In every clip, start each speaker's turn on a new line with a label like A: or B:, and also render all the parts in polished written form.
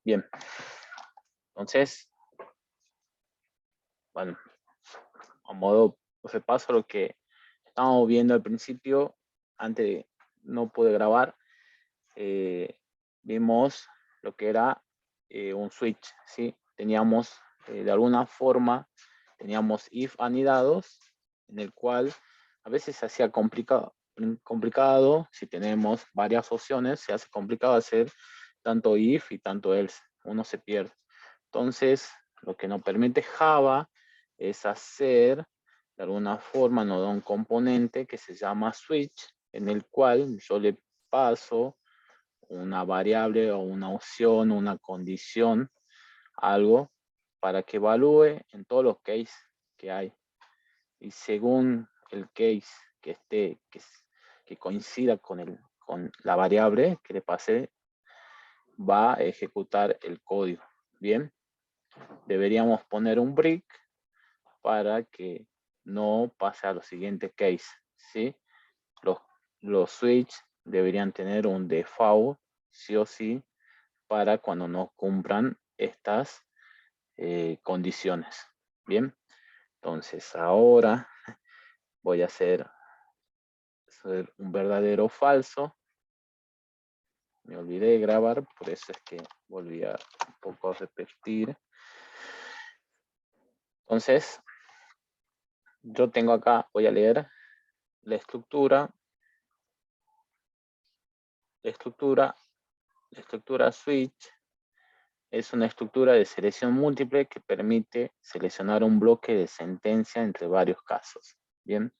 A: Bien, entonces, bueno, a modo de paso lo que estábamos viendo al principio, antes no pude grabar, vimos lo que era un switch, ¿sí? Teníamos, de alguna forma, teníamos if anidados, en el cual a veces se hacía complicado, si tenemos varias opciones, se hace complicado hacer tanto if y tanto else, uno se pierde. Entonces, lo que nos permite Java es hacer, de alguna forma, nos da un componente que se llama switch, en el cual yo le paso una variable o una opción, una condición, algo, para que evalúe en todos los cases que hay. Y según el case que esté, que coincida con la variable que le pasé, va a ejecutar el código. Bien, deberíamos poner un break para que no pase a los siguientes case, ¿sí? Los switch deberían tener un default, sí o sí, para cuando no cumplan estas condiciones. Bien, entonces ahora voy a hacer un verdadero o falso. Me olvidé de grabar, por eso es que volví a un poco a repetir. Entonces, yo tengo acá, voy a leer la estructura. La estructura switch es una estructura de selección múltiple que permite seleccionar un bloque de sentencia entre varios casos. Bien,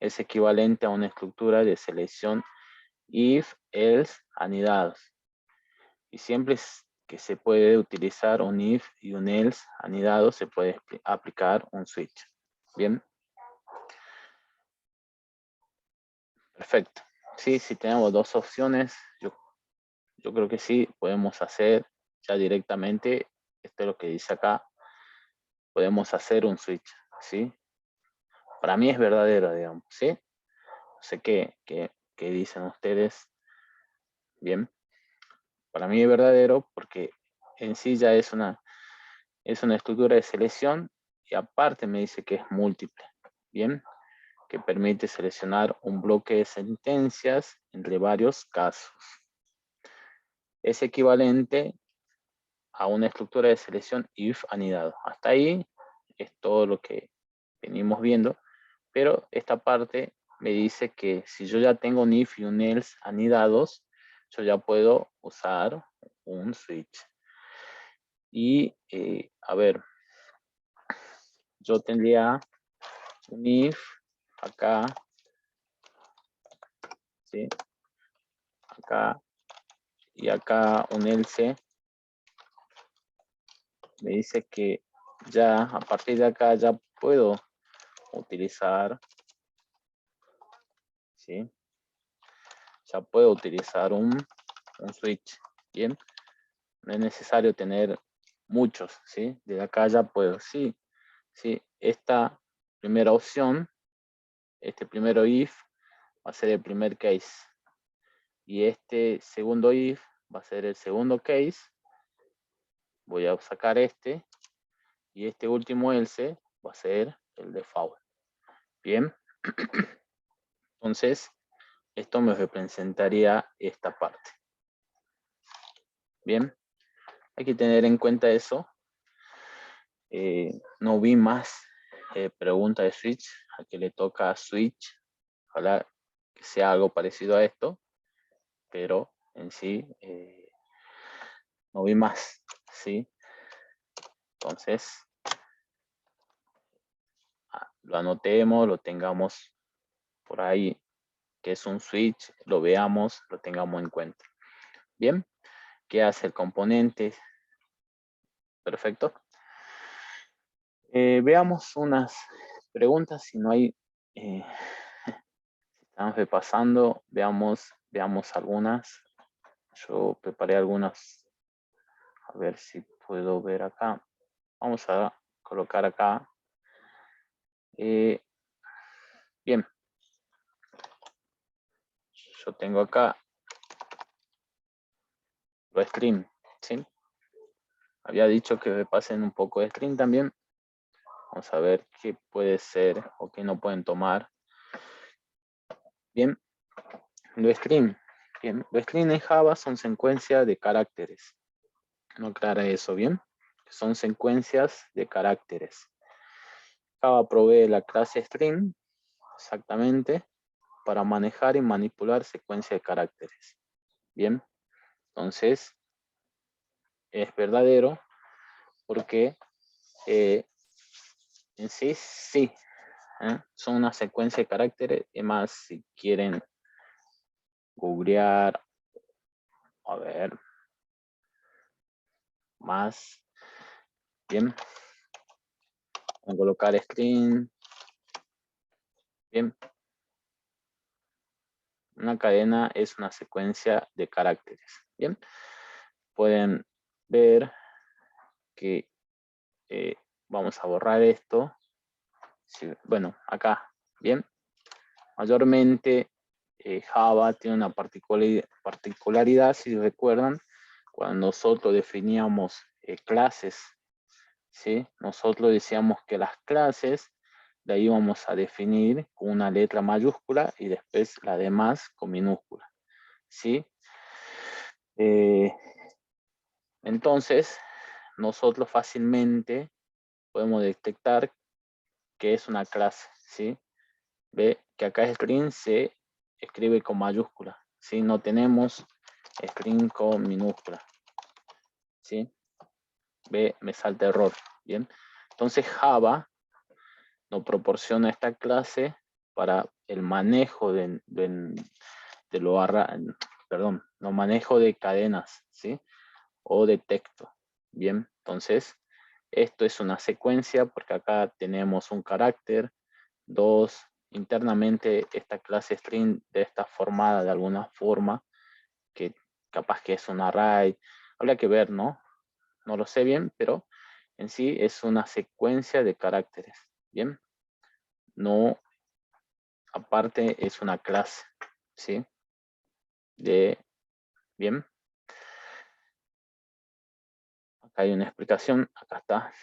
A: es equivalente a una estructura de selección if, else, anidados. Y siempre que se puede utilizar un if y un else anidado, se puede aplicar un switch. Bien. Perfecto. Sí, si tenemos dos opciones, yo creo que sí, podemos hacer ya directamente, esto es lo que dice acá, podemos hacer un switch, ¿sí? Para mí es verdadero, digamos, ¿sí? No sé qué dicen ustedes. Bien. Para mí es verdadero porque en sí ya es una estructura de selección y aparte me dice que es múltiple. Bien. Que permite seleccionar un bloque de sentencias entre varios casos. Es equivalente a una estructura de selección if anidado. Hasta ahí es todo lo que venimos viendo, pero esta parte me dice que si yo ya tengo un if y un else anidados, yo ya puedo usar un switch. Y a ver, yo tendría un if acá, ¿sí? Acá y acá un else. Me dice que ya a partir de acá ya puedo utilizar, ¿sí? Ya puedo utilizar un switch, ¿bien? No es necesario tener muchos, ¿sí? Desde acá ya puedo, sí, sí. Esta primera opción, este primero if, va a ser el primer case. Y este segundo if va a ser el segundo case. Voy a sacar este. Y este último else va a ser el default. Bien. Entonces, esto me representaría esta parte. Bien, hay que tener en cuenta eso. No vi más preguntas de switch. A que le toca switch. Ojalá que sea algo parecido a esto. Pero en sí, no vi más. ¿Sí? Entonces, lo anotemos, lo tengamos por ahí, que es un switch, lo veamos, lo tengamos en cuenta. Bien, ¿qué hace el componente? Perfecto. Veamos unas preguntas, si no hay, estamos repasando, veamos algunas. Yo preparé algunas, a ver si puedo ver acá. Vamos a colocar acá. Bien, yo tengo acá lo stream, ¿sí? había dicho que me pasen un poco de string también. Vamos a ver qué puede ser o qué no pueden tomar. Bien, lo string. Bien, lo string en Java son secuencias de caracteres. No aclara eso, ¿bien? Son secuencias de caracteres. Java provee la clase string, exactamente, para manejar y manipular secuencias de caracteres. Bien, entonces es verdadero porque en sí, sí, son una secuencia de caracteres. Y más, si quieren googlear, a ver, más, bien, a colocar string, bien, una cadena es una secuencia de caracteres, bien, pueden ver que vamos a borrar esto, sí, bueno, acá, bien, mayormente Java tiene una particularidad, si recuerdan, cuando nosotros definíamos clases, ¿sí? Nosotros decíamos que las clases la íbamos a definir con una letra mayúscula y después la demás con minúscula, ¿sí? Entonces, nosotros fácilmente podemos detectar que es una clase, ¿sí? Ve que acá string se escribe con mayúscula, ¿sí? No tenemos string con minúscula, ¿sí? Ve, me salta error, ¿bien? Entonces Java nos proporciona esta clase para el manejo perdón, no manejo de cadenas, ¿sí? O de texto, ¿bien? Entonces, esto es una secuencia porque acá tenemos un carácter, dos, internamente esta clase string está formada de alguna forma, que capaz que es un array, habría que ver, ¿no? No lo sé bien, pero en sí es una secuencia de caracteres, ¿bien? No, aparte es una clase, ¿sí? Bien, acá hay una explicación, acá está.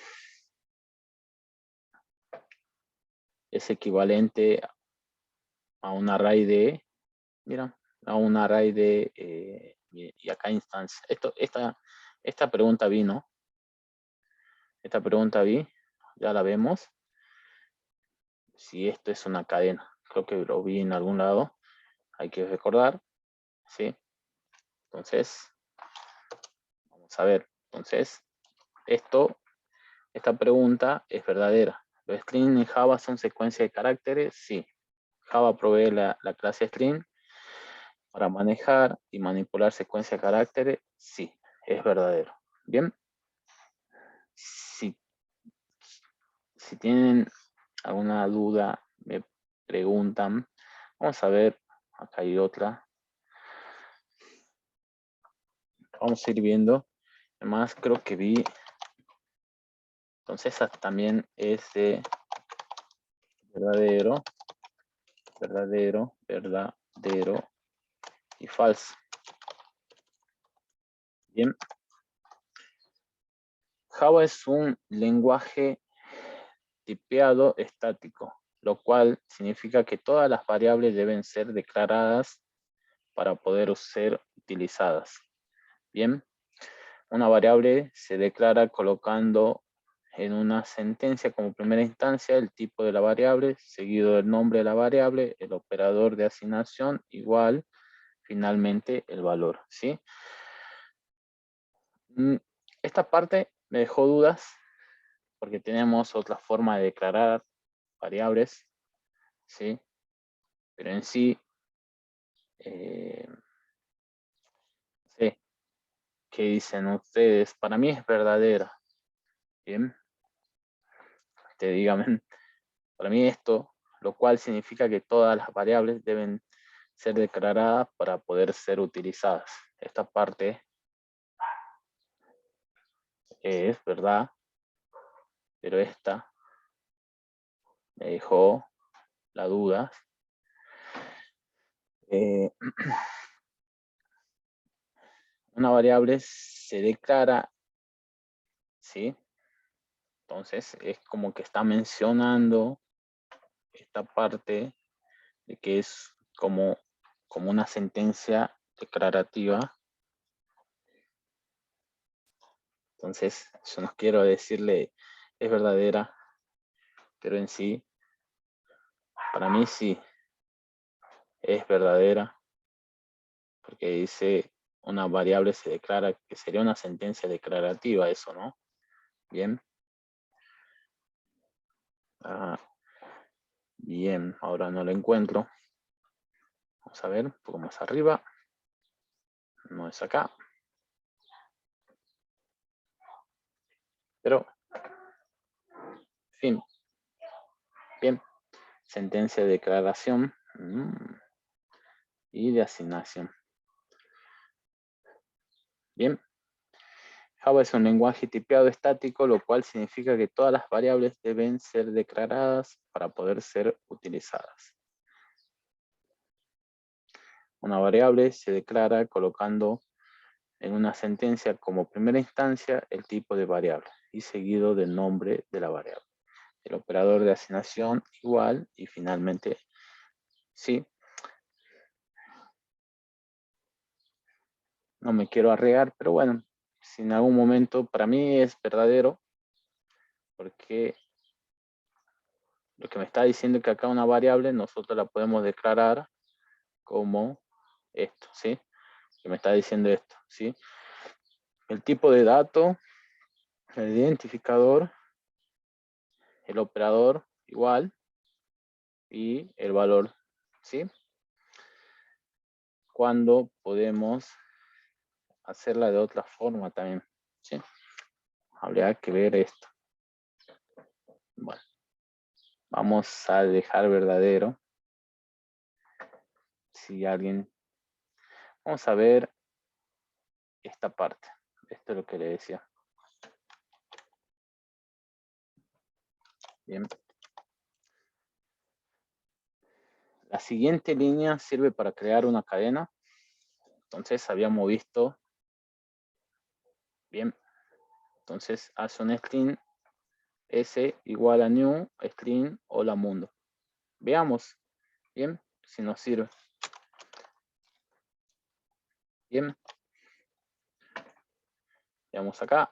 A: Es equivalente a un array de, mira, a un array de, y acá instancia. Esta pregunta vi, ¿no? Esta pregunta vi, ya la vemos. Si esto es una cadena, creo que lo vi en algún lado, hay que recordar, ¿sí? Entonces, vamos a ver. Entonces, esta pregunta es verdadera. ¿Los strings en Java son secuencias de caracteres? Sí. Java provee la clase string para manejar y manipular secuencia de caracteres, sí, es verdadero. Bien, si, si tienen alguna duda, me preguntan. Vamos a ver, acá hay otra. Vamos a ir viendo. Además, creo que vi. Entonces, esa también es de verdadero, verdadero, verdadero y falso. Bien. Java es un lenguaje tipeado estático, lo cual significa que todas las variables deben ser declaradas para poder ser utilizadas. Bien, una variable se declara colocando en una sentencia como primera instancia el tipo de la variable, seguido del nombre de la variable, el operador de asignación, igual, finalmente el valor, ¿sí? Esta parte me dejó dudas porque tenemos otra forma de declarar variables, ¿sí? Pero en sí, sí, ¿qué dicen ustedes? Para mí es verdadera, ¿bien? Dígame, para mí esto, lo cual significa que todas las variables deben ser declaradas para poder ser utilizadas. Esta parte es verdad, pero esta me dejó la duda. Una variable se declara ¿sí? Entonces es como que está mencionando esta parte de que es como una sentencia declarativa. Entonces yo no quiero decirle es verdadera, pero en sí, para mí sí es verdadera, porque dice una variable se declara, que sería una sentencia declarativa eso, ¿no? Bien. Ah, bien, ahora no lo encuentro. Vamos a ver un poco más arriba. No es acá. Pero, en fin. Bien. Sentencia de declaración y de asignación. Bien. Java es un lenguaje tipeado estático, lo cual significa que todas las variables deben ser declaradas para poder ser utilizadas. Una variable se declara colocando en una sentencia como primera instancia el tipo de variable y seguido del nombre de la variable. El operador de asignación igual y finalmente sí. No me quiero arriesgar, pero bueno, si en algún momento para mí es verdadero, porque lo que me está diciendo es que acá una variable nosotros la podemos declarar como esto, ¿sí? Que me está diciendo esto, ¿sí? El tipo de dato, el identificador, el operador igual y el valor, ¿sí? Cuando podemos hacerla de otra forma también, ¿sí? Habría que ver esto. Bueno, vamos a dejar verdadero. Si alguien... Vamos a ver esta parte. Esto es lo que le decía. Bien. La siguiente línea sirve para crear una cadena. Entonces habíamos visto. Bien. Entonces hace un string s igual a new string hola mundo. Veamos. Bien. Si nos sirve. Bien. Veamos acá.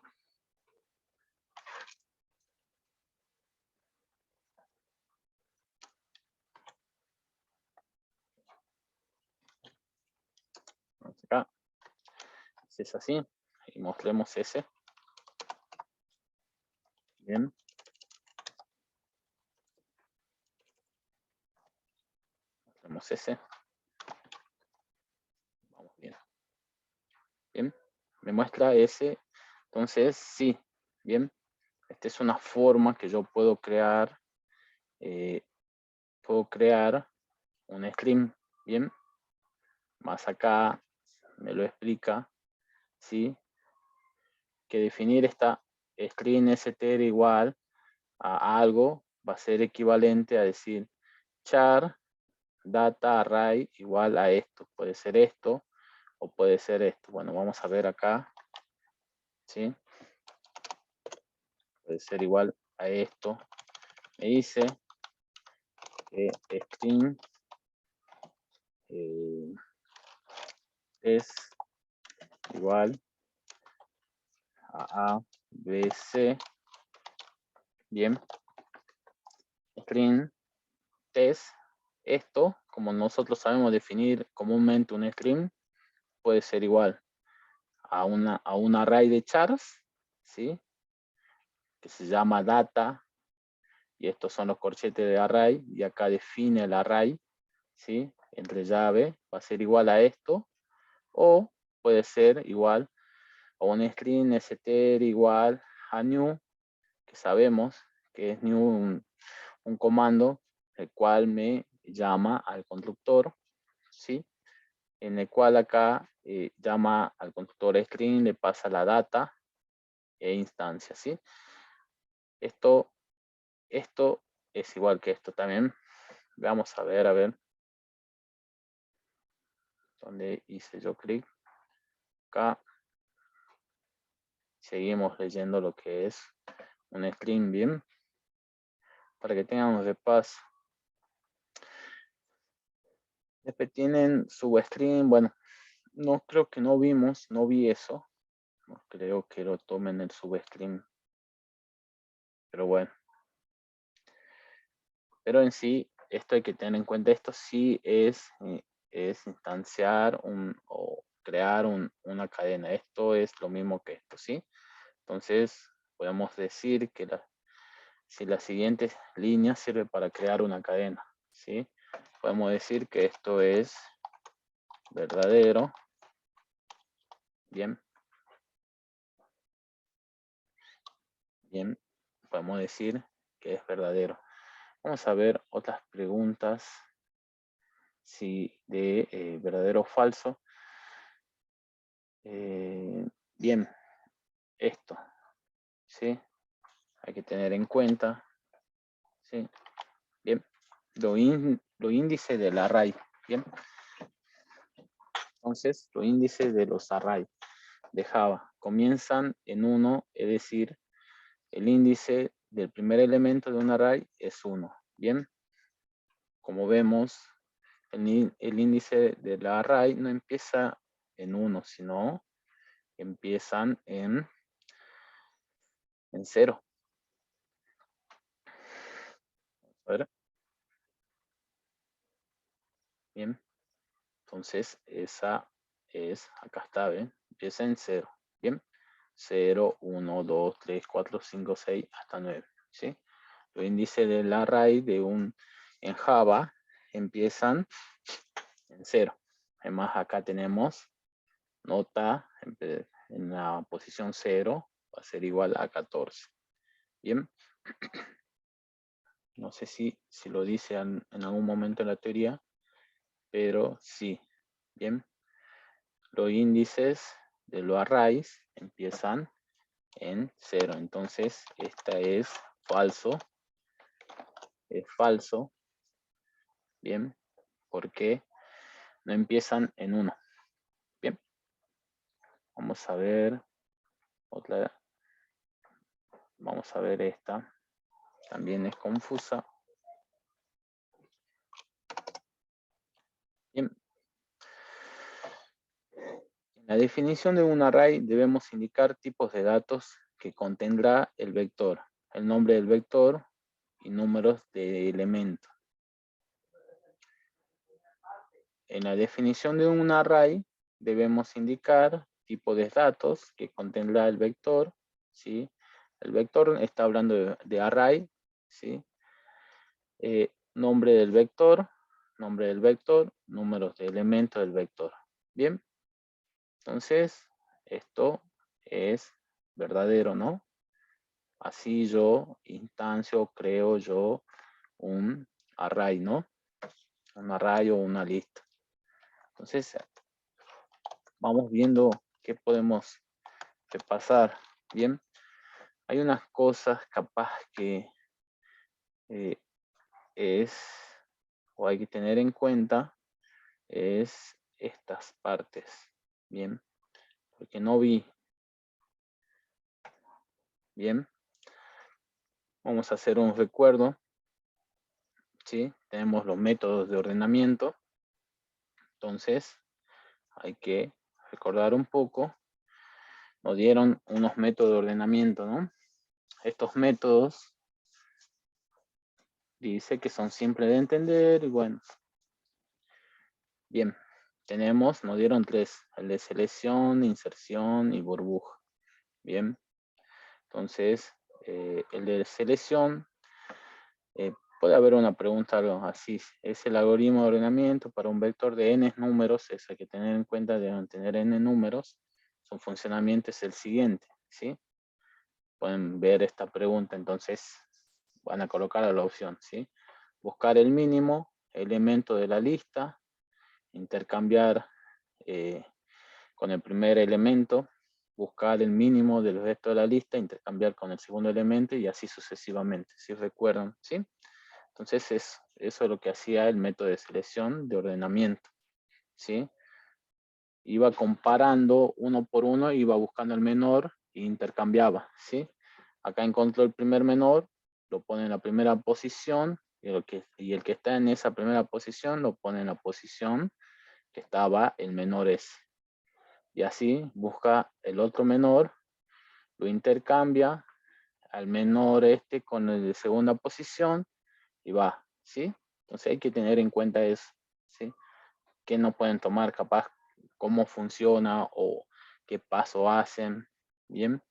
A: Vamos acá. Si es así. Y mostremos ese. Bien. Mostremos ese. Vamos bien. Bien. Me muestra ese. Entonces, sí. Bien. Esta es una forma que yo puedo crear. Puedo crear un string. Bien. Más acá me lo explica. ¿Sí? Que definir esta string str igual a algo va a ser equivalente a decir char data array igual a esto. Puede ser esto o puede ser esto. Bueno, vamos a ver acá. ¿Sí? Puede ser igual a esto. Me dice que string es igual a B, C. Bien. String es esto, como nosotros sabemos definir comúnmente un string, puede ser igual a un array de chars, ¿sí? Que se llama data, y estos son los corchetes de array, y acá define el array, ¿sí? Entre llave, va a ser igual a esto, o puede ser igual a un string str igual a new, que sabemos que es new un comando el cual me llama al constructor, ¿sí? En el cual acá llama al constructor string, le pasa la data e instancia, ¿sí? Esto es igual que esto también. Vamos a ver. ¿Dónde hice yo clic? Acá. seguimos leyendo lo que es un string, bien, para que tengamos de paso. Después tienen substring, bueno, no creo que no vi eso. No creo que lo tomen el substring. Pero bueno. Pero en sí, esto hay que tener en cuenta, esto sí es instanciar o crear una cadena. Esto es lo mismo que esto, ¿sí? Entonces, podemos decir que si la siguiente línea sirve para crear una cadena, ¿sí? Podemos decir que esto es verdadero. Bien. Bien. Podemos decir que es verdadero. Vamos a ver otras preguntas. Si de verdadero o falso. Bien. Esto. ¿Sí? Hay que tener en cuenta. ¿Sí? Bien. Lo índice del array. Bien. Entonces, los índices de los arrays de Java comienzan en 1, es decir, el índice del primer elemento de un array es 1. Bien, como vemos, el índice del array no empieza en 1, sino empiezan en 0. A ver. Bien, entonces esa es, acá está, ¿ven? Empieza en 0. Bien, 0, 1, 2, 3, 4, 5, 6, hasta 9. ¿Sí? Los índices del array en Java empiezan en 0. Además, acá tenemos nota en la posición 0, va a ser igual a 14. Bien. No sé si lo dice en algún momento en la teoría, pero sí. Bien. Los índices de los arrays empiezan en 0. Entonces, esta es falso. Es falso. Bien. Porque no empiezan en 1. Bien. Vamos a ver otra. Vamos a ver esta. También es confusa. Bien. En la definición de un array debemos indicar tipos de datos que contendrá el vector, el nombre del vector y números de elementos. En la definición de un array debemos indicar tipo de datos que contendrá el vector, ¿sí? El vector está hablando de array, ¿sí? Nombre del vector, números de elementos del vector. Bien, entonces esto es verdadero, ¿no? Así yo instancio, creo yo un array, ¿no? Un array o una lista. Entonces, vamos viendo qué podemos repasar. Bien, hay unas cosas capaz que o hay que tener en cuenta, es estas partes. Bien, porque no vi. Bien, vamos a hacer un recuerdo. ¿Sí? Tenemos los métodos de ordenamiento. Entonces, hay que recordar un poco. Nos dieron unos métodos de ordenamiento, ¿no? Estos métodos dice que son simples de entender y bueno. Bien, nos dieron 3, el de selección, inserción y burbuja. Bien, entonces el de selección, puede haber una pregunta algo así, es el algoritmo de ordenamiento para un vector de n números, es hay que tener en cuenta, deben tener n números, su funcionamiento es el siguiente, ¿sí? Pueden ver esta pregunta, entonces van a colocar a la opción, ¿sí? Buscar el mínimo elemento de la lista, intercambiar con el primer elemento, buscar el mínimo del resto de la lista, intercambiar con el segundo elemento y así sucesivamente, si recuerdan, ¿sí? Entonces eso es lo que hacía el método de selección de ordenamiento, ¿sí? Iba comparando uno por uno, iba buscando el menor intercambiaba, ¿sí? Acá encontró el primer menor, lo pone en la primera posición, y el que está en esa primera posición lo pone en la posición que estaba el menor ese. Y así busca el otro menor, lo intercambia al menor este con el de segunda posición y va, ¿sí? Entonces hay que tener en cuenta eso, ¿sí? Que no pueden tomar capaz cómo funciona o qué paso hacen, ¿bien?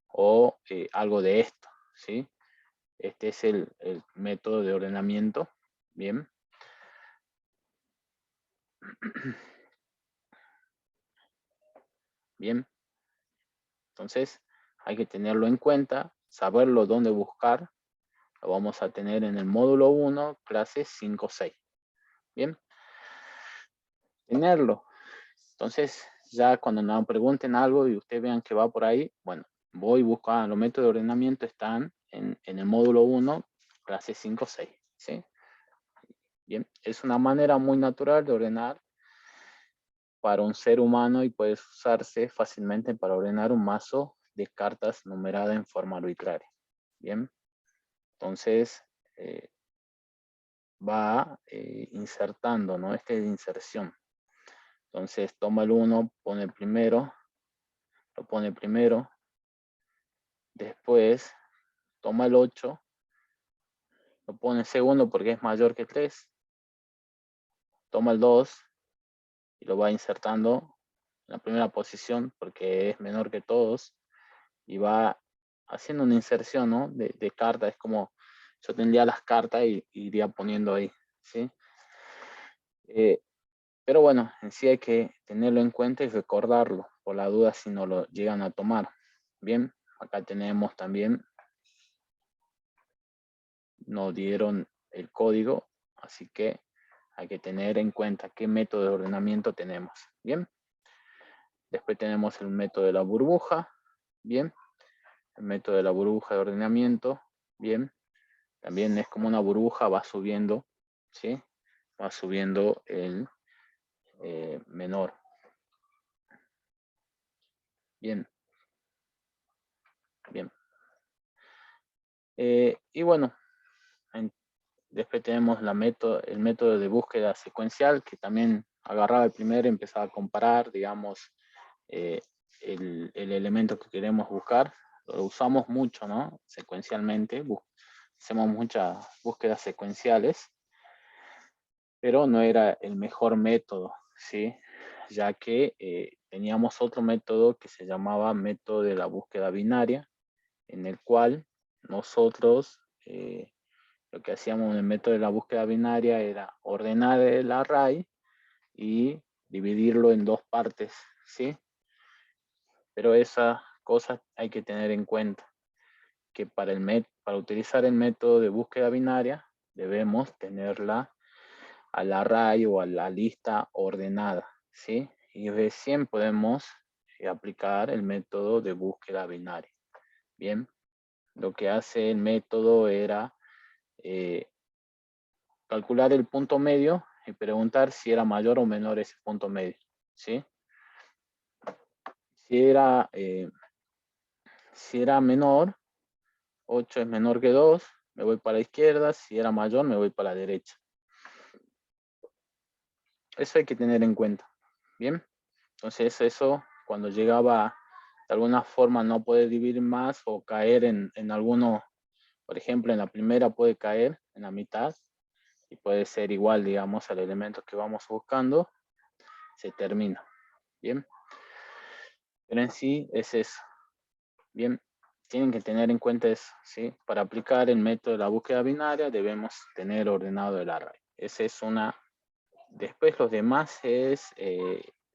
A: O algo de esto, ¿sí? Este es el método de ordenamiento, ¿bien? Bien, entonces hay que tenerlo en cuenta, saberlo dónde buscar. Lo vamos a tener en el módulo 1, clase 5-6. Bien, tenerlo. Entonces, ya cuando nos pregunten algo y ustedes vean que va por ahí, bueno, voy buscando los métodos de ordenamiento, están en el módulo 1, clase 5-6. ¿Sí? Bien, es una manera muy natural de ordenar para un ser humano y puede usarse fácilmente para ordenar un mazo de cartas numeradas en forma arbitraria. Bien, entonces va insertando, ¿no? Este es de inserción. Entonces toma el 1, pone el primero, lo pone primero, después toma el 8, lo pone segundo porque es mayor que 3, toma el 2 y lo va insertando en la primera posición porque es menor que todos y va haciendo una inserción, ¿no? de cartas. Es como yo tendría las cartas y iría poniendo ahí, ¿sí? Pero bueno, en sí hay que tenerlo en cuenta y recordarlo por la duda si no lo llegan a tomar. Bien, acá tenemos también, nos dieron el código, así que hay que tener en cuenta qué método de ordenamiento tenemos. Bien, después tenemos el método de la burbuja. Bien, el método de la burbuja de ordenamiento. Bien, también es como una burbuja, va subiendo, ¿sí? Va subiendo el menor. Bien, bien. Y bueno, después tenemos el método de búsqueda secuencial, que también agarraba el primero y empezaba a comparar, digamos, el elemento que queremos buscar. Lo usamos mucho, ¿no? Secuencialmente, hacemos muchas búsquedas secuenciales, pero no era el mejor método, ¿sí? Ya que teníamos otro método que se llamaba método de la búsqueda binaria, en el cual nosotros lo que hacíamos en el método de la búsqueda binaria era ordenar el array y dividirlo en dos partes, ¿sí? Pero esas cosas hay que tener en cuenta, que para utilizar el método de búsqueda binaria debemos tenerla al array o a la lista ordenada, ¿sí? Y recién podemos aplicar el método de búsqueda binaria. Bien, lo que hace el método era calcular el punto medio y preguntar si era mayor o menor ese punto medio, ¿sí? Si era menor, 8 es menor que 2, me voy para la izquierda. Si era mayor, me voy para la derecha. Eso hay que tener en cuenta. Bien, entonces eso cuando llegaba de alguna forma no poder dividir más o caer en alguno, por ejemplo, en la primera puede caer en la mitad y puede ser igual, digamos, al elemento que vamos buscando, se termina. Bien, pero en sí es eso. Bien, tienen que tener en cuenta eso, ¿sí? Para aplicar el método de la búsqueda binaria debemos tener ordenado el array. Esa es una. Después los demás es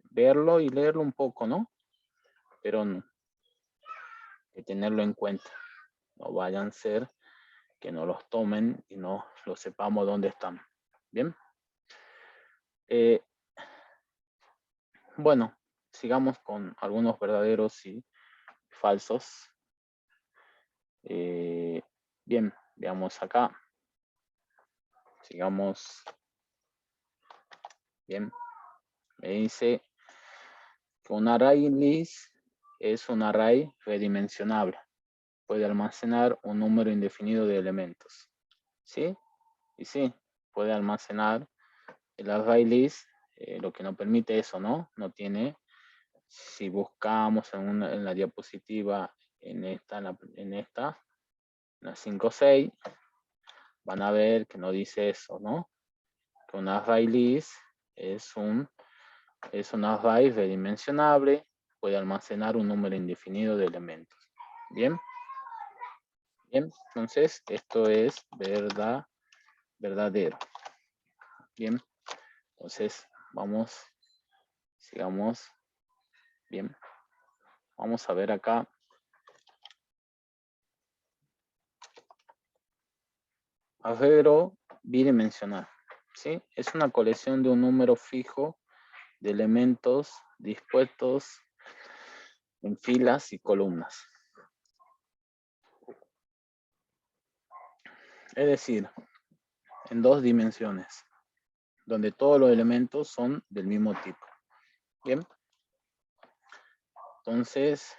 A: verlo y leerlo un poco, ¿no? Pero no, hay que tenerlo en cuenta. No vayan a ser que no los tomen y no lo sepamos dónde están. Bien. Bueno, sigamos con algunos verdaderos y falsos. Bien, veamos acá. Sigamos. Bien, me dice que un array list es un array redimensionable. Puede almacenar un número indefinido de elementos. ¿Sí? Y sí, puede almacenar el array list, lo que no permite eso, ¿no? No tiene, si buscamos en la diapositiva, en la 5.6, van a ver que no dice eso, ¿no? Que un array list es un array redimensionable, puede almacenar un número indefinido de elementos. ¿Bien? Bien, entonces esto es verdadero. Bien, entonces sigamos. Bien, vamos a ver acá. Arreglo bidimensional, ¿sí? Es una colección de un número fijo de elementos dispuestos en filas y columnas. Es decir, en dos dimensiones, donde todos los elementos son del mismo tipo. Bien. Entonces,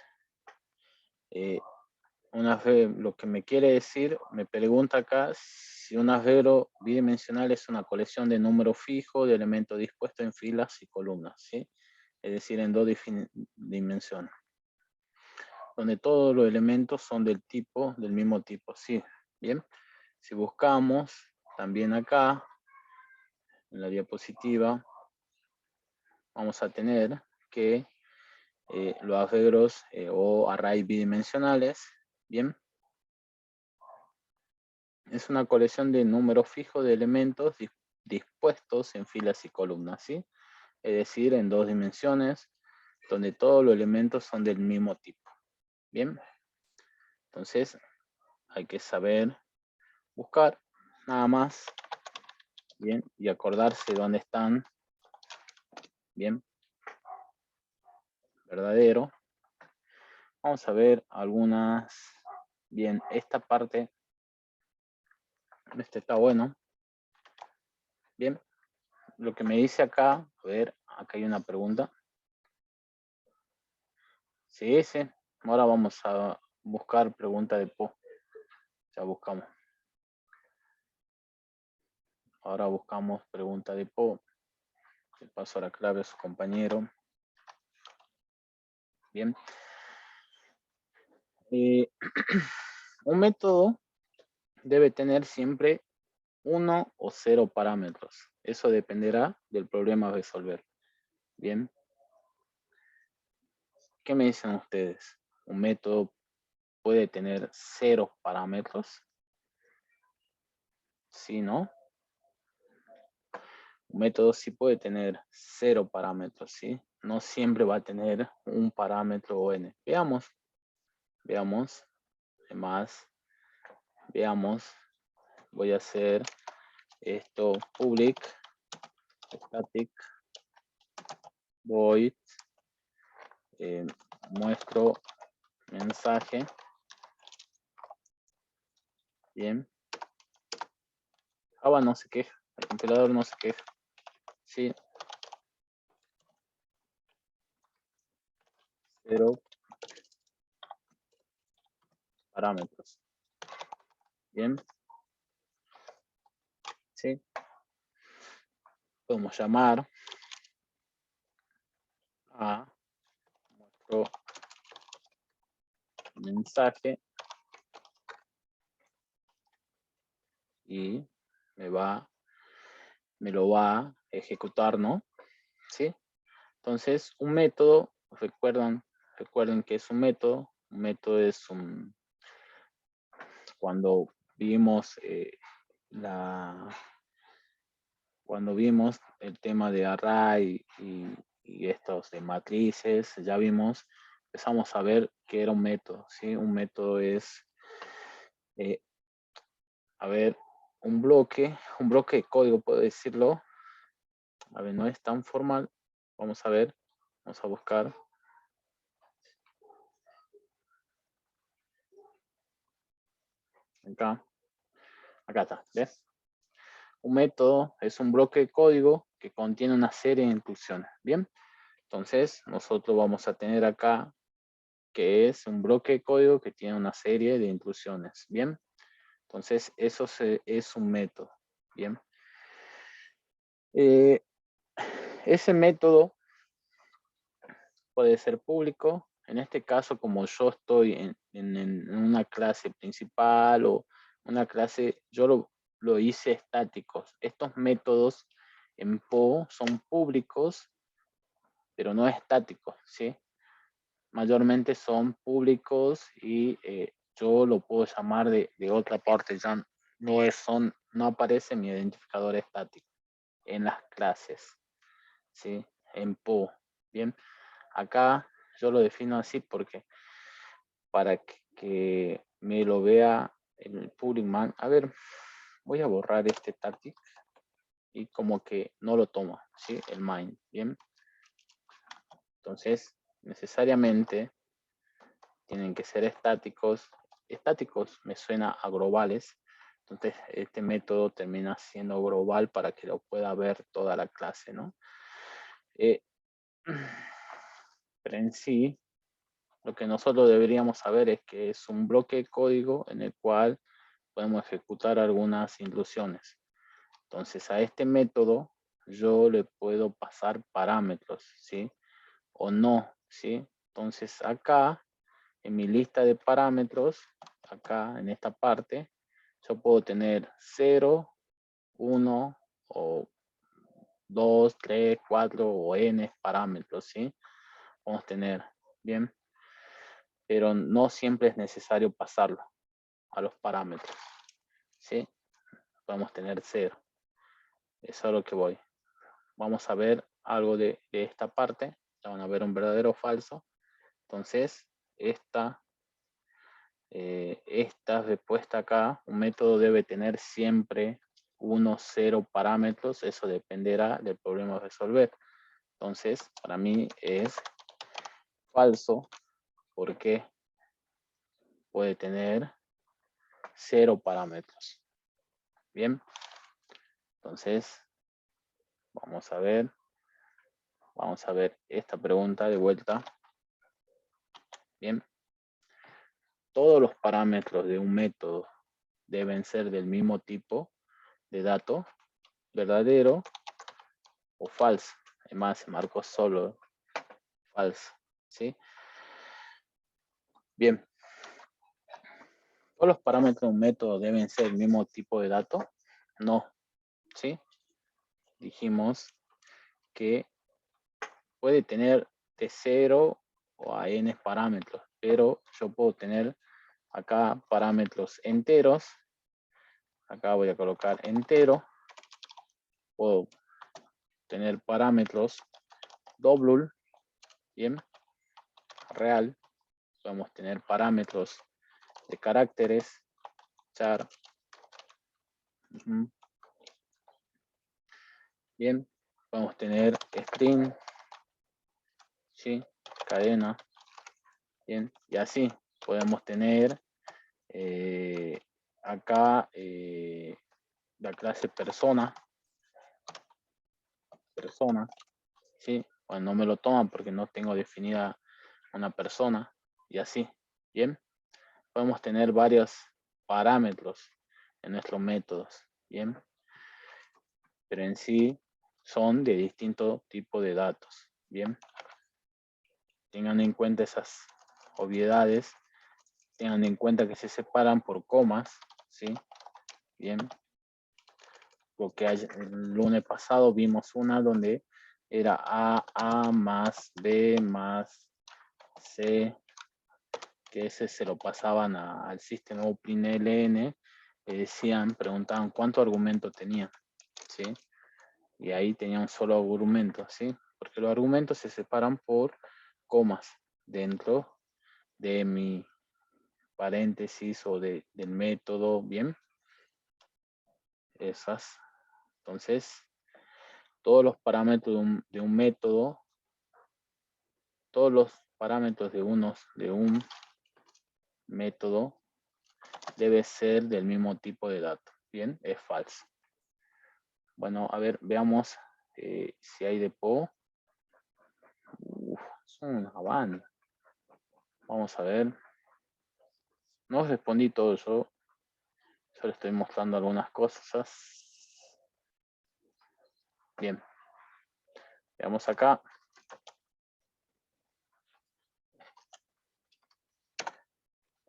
A: lo que me quiere decir, me pregunta acá si un arreglo bidimensional es una colección de números fijos de elementos dispuestos en filas y columnas, ¿sí? Es decir, en dos dimensiones, donde todos los elementos son del mismo tipo, ¿sí? Bien, si buscamos también acá, en la diapositiva, vamos a tener que los arreglos o arrays bidimensionales, bien, es una colección de números fijos de elementos dispuestos en filas y columnas, ¿sí? Es decir, en dos dimensiones, donde todos los elementos son del mismo tipo. Bien, entonces hay que saber buscar nada más, bien, y acordarse dónde están, bien, verdadero. Vamos a ver algunas, bien, esta parte, este está bueno, bien, lo que me dice acá, a ver, acá hay una pregunta. Sí, sí, ahora vamos a buscar pregunta de Po, ya buscamos. Ahora buscamos pregunta de Po. Le paso la clave a su compañero. Bien. Un método debe tener siempre 1 o 0 parámetros. Eso dependerá del problema a resolver. Bien. ¿Qué me dicen ustedes? ¿Un método puede tener 0 parámetros? Sí, ¿no? Un método sí puede tener 0 parámetros, ¿sí? No siempre va a tener un parámetro o n. Veamos. Veamos. Además, veamos. Voy a hacer esto public static void muestro mensaje. Bien. Java no se queja, el compilador no se queja. Sí. 0 parámetros. Bien. Sí. Podemos llamar a nuestro mensaje y me lo va a ejecutar, ¿no? ¿Sí? Entonces, un método, recuerden que es un método. Un método es cuando vimos cuando vimos el tema de array y estos de matrices, ya vimos, empezamos a ver que era un método, ¿sí? Un método es, a ver, un bloque de código, puedo decirlo. A ver, no es tan formal. Vamos a ver, vamos a buscar. Acá está, ¿ves? Un método es un bloque de código que contiene una serie de instrucciones, ¿bien? Entonces, nosotros vamos a tener acá que es un bloque de código que tiene una serie de intrusiones, ¿bien? Entonces, eso es un método, ¿bien? Ese método puede ser público. En este caso, como yo estoy en una clase principal o una clase, yo lo hice estáticos. Estos métodos en PO son públicos, pero no estáticos, ¿sí? Mayormente son públicos y yo lo puedo llamar de otra parte, ya no aparece mi identificador estático en las clases, ¿sí? En PO, ¿bien? Acá yo lo defino así porque para que me lo vea el public man. A ver, voy a borrar este static y como que no lo toma, ¿sí? El main, ¿bien? Entonces, necesariamente tienen que ser estáticos. Estáticos me suena a globales. Entonces, este método termina siendo global para que lo pueda ver toda la clase, ¿no? Pero en sí, lo que nosotros deberíamos saber es que es un bloque de código en el cual podemos ejecutar algunas intrusiones. Entonces, a este método yo le puedo pasar parámetros, ¿sí? O no, ¿sí? Entonces, acá, en mi lista de parámetros, acá en esta parte, yo puedo tener 0, 1 o 2, 3, 4 o n parámetros, ¿sí? Vamos a tener, ¿bien? Pero no siempre es necesario pasarlo a los parámetros, ¿sí? Podemos tener 0. Eso es a lo que voy. Vamos a ver algo de esta parte. Ya van a ver un verdadero o falso. Entonces, esta respuesta acá, un método debe tener siempre 1, 0 parámetros. Eso dependerá del problema a resolver. Entonces, para mí es falso porque puede tener 0 parámetros. Bien. Entonces, vamos a ver esta pregunta de vuelta. Bien. Todos los parámetros de un método deben ser del mismo tipo de dato, verdadero o falso. Además, se marcó solo falso, ¿sí? Bien. ¿Todos los parámetros de un método deben ser el mismo tipo de dato? No, ¿sí? Dijimos que puede tener de 0 o a n parámetros, pero yo puedo tener acá parámetros enteros. Acá voy a colocar entero. Puedo tener parámetros double, bien, real. Podemos tener parámetros de caracteres, char. Bien, podemos tener string, ¿sí? Cadena, bien, y así podemos tener acá la clase persona, ¿sí? Bueno, no me lo toman porque no tengo definida una persona, y así, bien. Podemos tener varios parámetros en nuestros métodos, bien, pero en sí son de distinto tipo de datos, bien. Tengan en cuenta esas obviedades, tengan en cuenta que se separan por comas, ¿sí? Bien. Porque el lunes pasado vimos una donde era A más B más C, que ese se lo pasaban al sistema OpenLN, decían, preguntaban cuánto argumento tenía, ¿sí? Y ahí tenía un solo argumento, ¿sí? Porque los argumentos se separan por comas dentro de mi paréntesis o del método, ¿bien? Esas. Entonces, todos los parámetros de un método, todos los parámetros de un método debe ser del mismo tipo de dato, ¿bien? Es falso. Bueno, a ver, veamos si hay de PO. Son una banda. Vamos a ver. No respondí todo yo. Solo estoy mostrando algunas cosas. Bien. Veamos acá.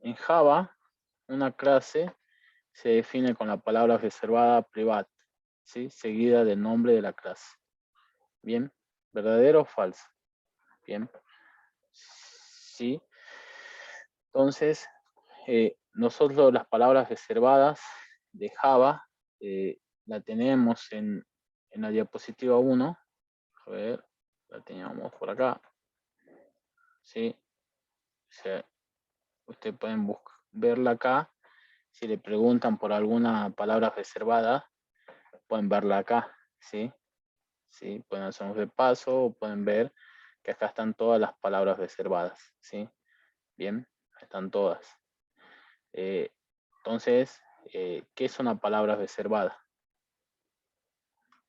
A: En Java, una clase se define con la palabra reservada private, ¿sí? Seguida del nombre de la clase. Bien. ¿Verdadero o falso? Bien. Sí. Entonces, nosotros las palabras reservadas de Java la tenemos en la diapositiva 1. A ver, la teníamos por acá. ¿Sí? O sea, ustedes pueden verla acá. Si le preguntan por alguna palabra reservada, pueden verla acá. ¿Sí? ¿Sí? Pueden hacer un repaso o pueden ver que acá están todas las palabras reservadas. ¿Sí? Bien, están todas. Entonces, ¿qué es una palabra reservada?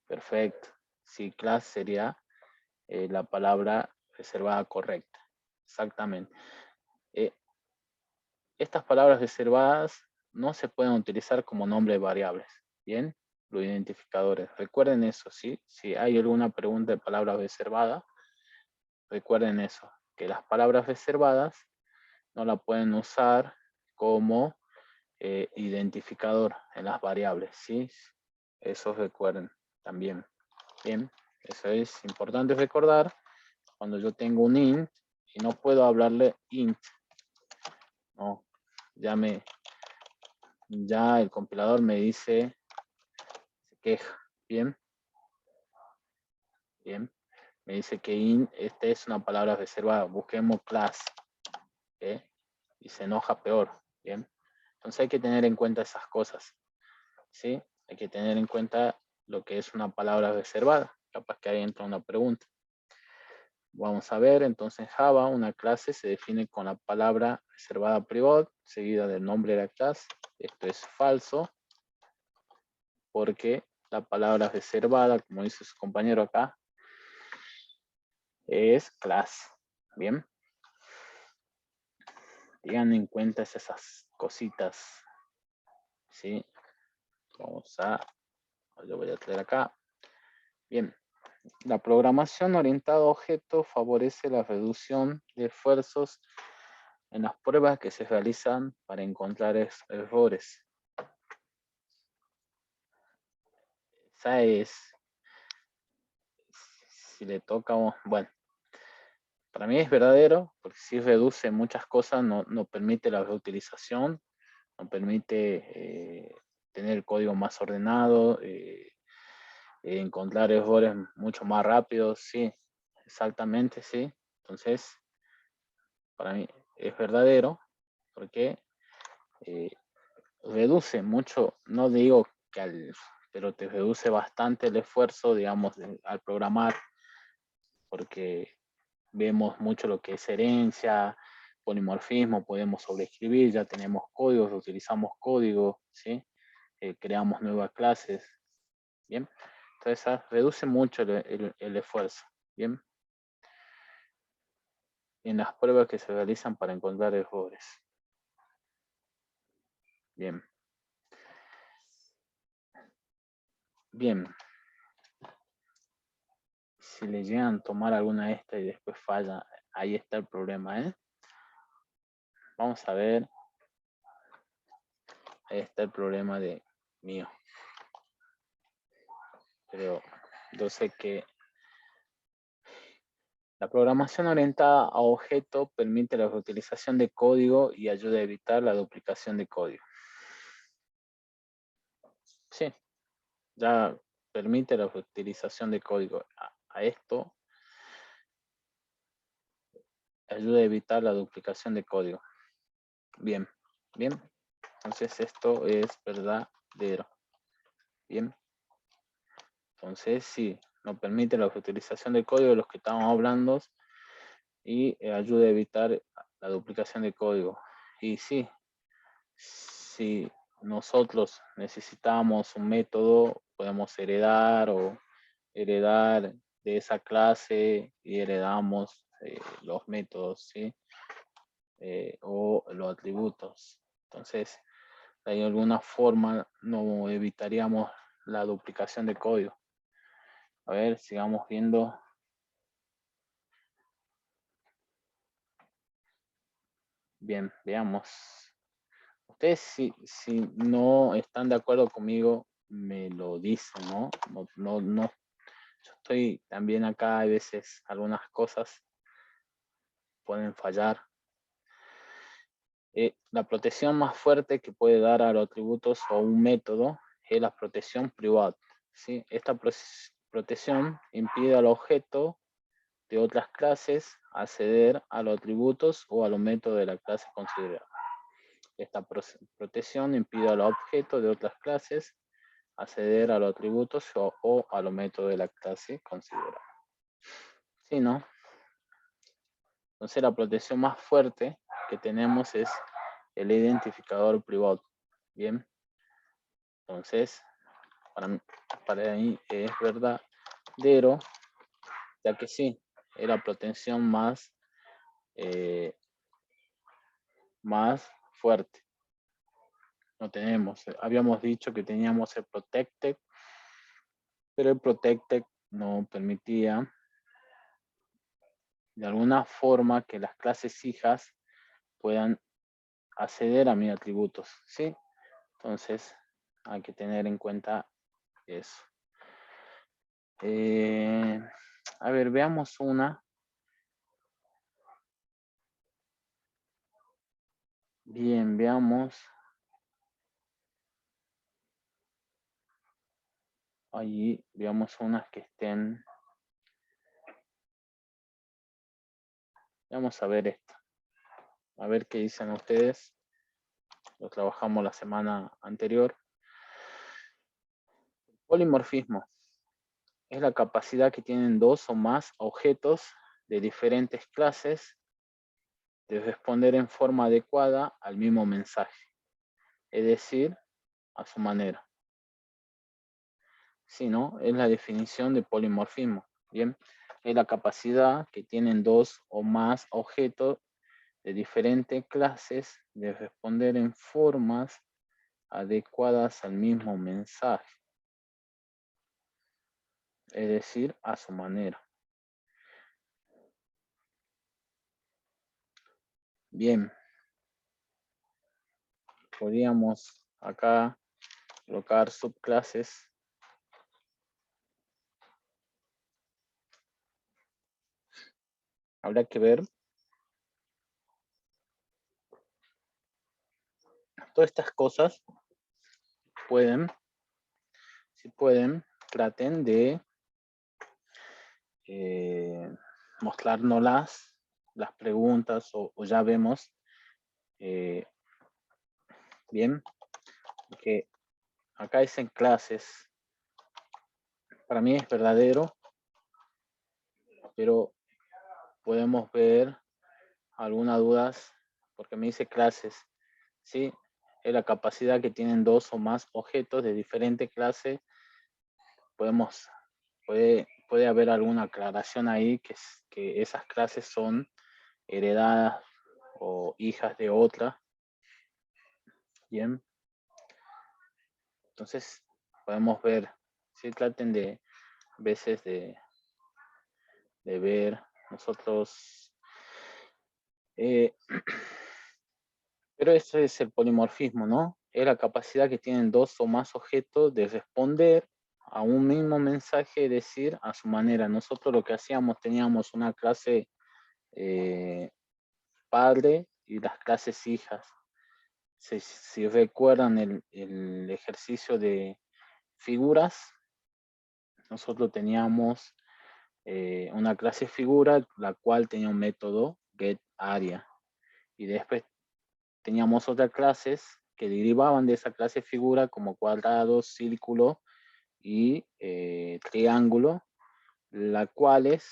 A: Perfecto. Sí, class sería la palabra reservada correcta. Exactamente. Estas palabras reservadas no se pueden utilizar como nombre de variables. Bien, los identificadores. Recuerden eso, ¿sí? Si hay alguna pregunta de palabra reservada, recuerden eso, que las palabras reservadas no la pueden usar como identificador en las variables, ¿sí? Eso recuerden también. Bien, eso es importante recordar cuando yo tengo un int y no puedo hablarle int. No, ya el compilador me dice, se queja. Bien, bien. Me dice que int, esta es una palabra reservada. Busquemos class. ¿Eh? Y se enoja peor. Bien. Entonces hay que tener en cuenta esas cosas. ¿Sí? Hay que tener en cuenta lo que es una palabra reservada. Capaz que ahí entra una pregunta. Vamos a ver, entonces en Java una clase se define con la palabra reservada private seguida del nombre de la clase. Esto es falso porque la palabra reservada, como dice su compañero acá, es class. Bien. Tengan en cuenta esas cositas. ¿Sí? Yo voy a traer acá. Bien. La programación orientada a objetos favorece la reducción de esfuerzos en las pruebas que se realizan para encontrar errores. Esa es, si le toca, bueno, para mí es verdadero, porque si reduce muchas cosas, no permite la reutilización, no permite tener el código más ordenado, encontrar errores mucho más rápidos, sí, exactamente, sí. Entonces, para mí es verdadero, porque reduce mucho, no digo que pero te reduce bastante el esfuerzo, digamos, al programar, porque vemos mucho lo que es herencia, polimorfismo, podemos sobreescribir, ya tenemos códigos, utilizamos código, ¿sí? Creamos nuevas clases, ¿bien? Entonces reduce mucho el esfuerzo, ¿bien? En las pruebas que se realizan para encontrar errores. Bien. Bien. Si le llegan a tomar alguna de estas y después falla, ahí está el problema, ¿eh? Vamos a ver. Ahí está el problema de mío. Pero yo sé que la programación orientada a objetos permite la reutilización de código y ayuda a evitar la duplicación de código. Sí, ya permite la reutilización de código. A esto ayuda a evitar la duplicación de código. Bien, bien. Entonces esto es verdadero. Bien. Entonces sí, nos permite la reutilización de código de los que estamos hablando y ayuda a evitar la duplicación de código. Y sí, si nosotros necesitamos un método, podemos heredar de esa clase y heredamos los métodos, ¿sí? o los atributos. Entonces, de alguna forma no evitaríamos la duplicación de código. A ver, sigamos viendo. Bien, veamos. Ustedes si no están de acuerdo conmigo, me lo dicen, ¿no? No. Yo estoy también acá, a veces algunas cosas pueden fallar. La protección más fuerte que puede dar a los atributos o un método es la protección privada, ¿sí? Esta protección impide al objeto de otras clases acceder a los atributos o a los métodos de la clase considerada. Esta protección impide a los objetos de otras clases acceder a los atributos o a los métodos de la clase considerada. ¿Sí, no? Entonces la protección más fuerte que tenemos es el identificador privado. Bien. Entonces, para mí es verdadero, ya que sí, es la protección más fuerte. No tenemos, habíamos dicho que teníamos el protected, pero el protected no permitía de alguna forma que las clases hijas puedan acceder a mis atributos, ¿sí? Entonces, hay que tener en cuenta eso. A ver, veamos una. Bien, veamos. Allí veamos unas que estén. Vamos a ver esto. A ver qué dicen ustedes. Lo trabajamos la semana anterior. Polimorfismo es la capacidad que tienen dos o más objetos de diferentes clases de responder en forma adecuada al mismo mensaje, es decir, a su manera. Sí, ¿no? Es la definición de polimorfismo. Bien, es la capacidad que tienen dos o más objetos de diferentes clases de responder en formas adecuadas al mismo mensaje, es decir, a su manera. Bien, podríamos acá colocar subclases. Habrá que ver. Todas estas cosas si pueden, traten de mostrarnos las preguntas o ya vemos bien que acá es en clases. Para mí es verdadero, pero podemos ver algunas dudas porque me dice clases, ¿sí? Es la capacidad que tienen dos o más objetos de diferente clase. Puede haber alguna aclaración ahí que esas clases son heredadas o hijas de otra. Bien. Entonces podemos ver, si traten de veces de ver nosotros. Pero ese es el polimorfismo, ¿no? Es la capacidad que tienen dos o más objetos de responder a un mismo mensaje, es decir, a su manera. Nosotros lo que hacíamos, teníamos una clase padre y las clases hijas. Si recuerdan el ejercicio de figuras, nosotros teníamos una clase figura, la cual tenía un método getArea. Y después teníamos otras clases que derivaban de esa clase figura como cuadrado, círculo y triángulo, las cuales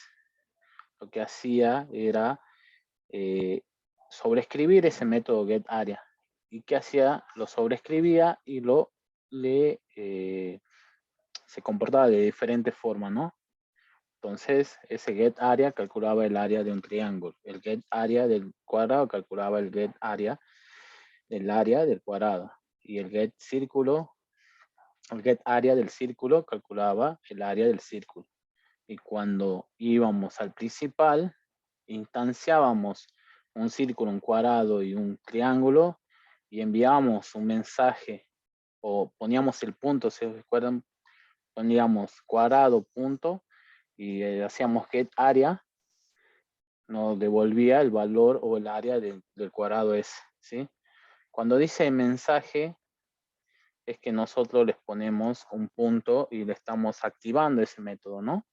A: lo que hacía era sobreescribir ese método getArea. ¿Y qué hacía? Lo sobreescribía y se comportaba de diferente forma, ¿no? Entonces, ese getArea calculaba el área de un triángulo. El getArea del cuadrado calculaba el getArea del área del cuadrado. Y el getCírculo, el getArea del círculo calculaba el área del círculo. Y cuando íbamos al principal, instanciábamos un círculo, un cuadrado y un triángulo y enviábamos un mensaje o poníamos el punto, ¿se recuerdan? Poníamos cuadrado, punto y hacíamos getArea, nos devolvía el valor o el área del cuadrado ese, ¿sí? Cuando dice mensaje, es que nosotros les ponemos un punto y le estamos activando ese método, ¿no?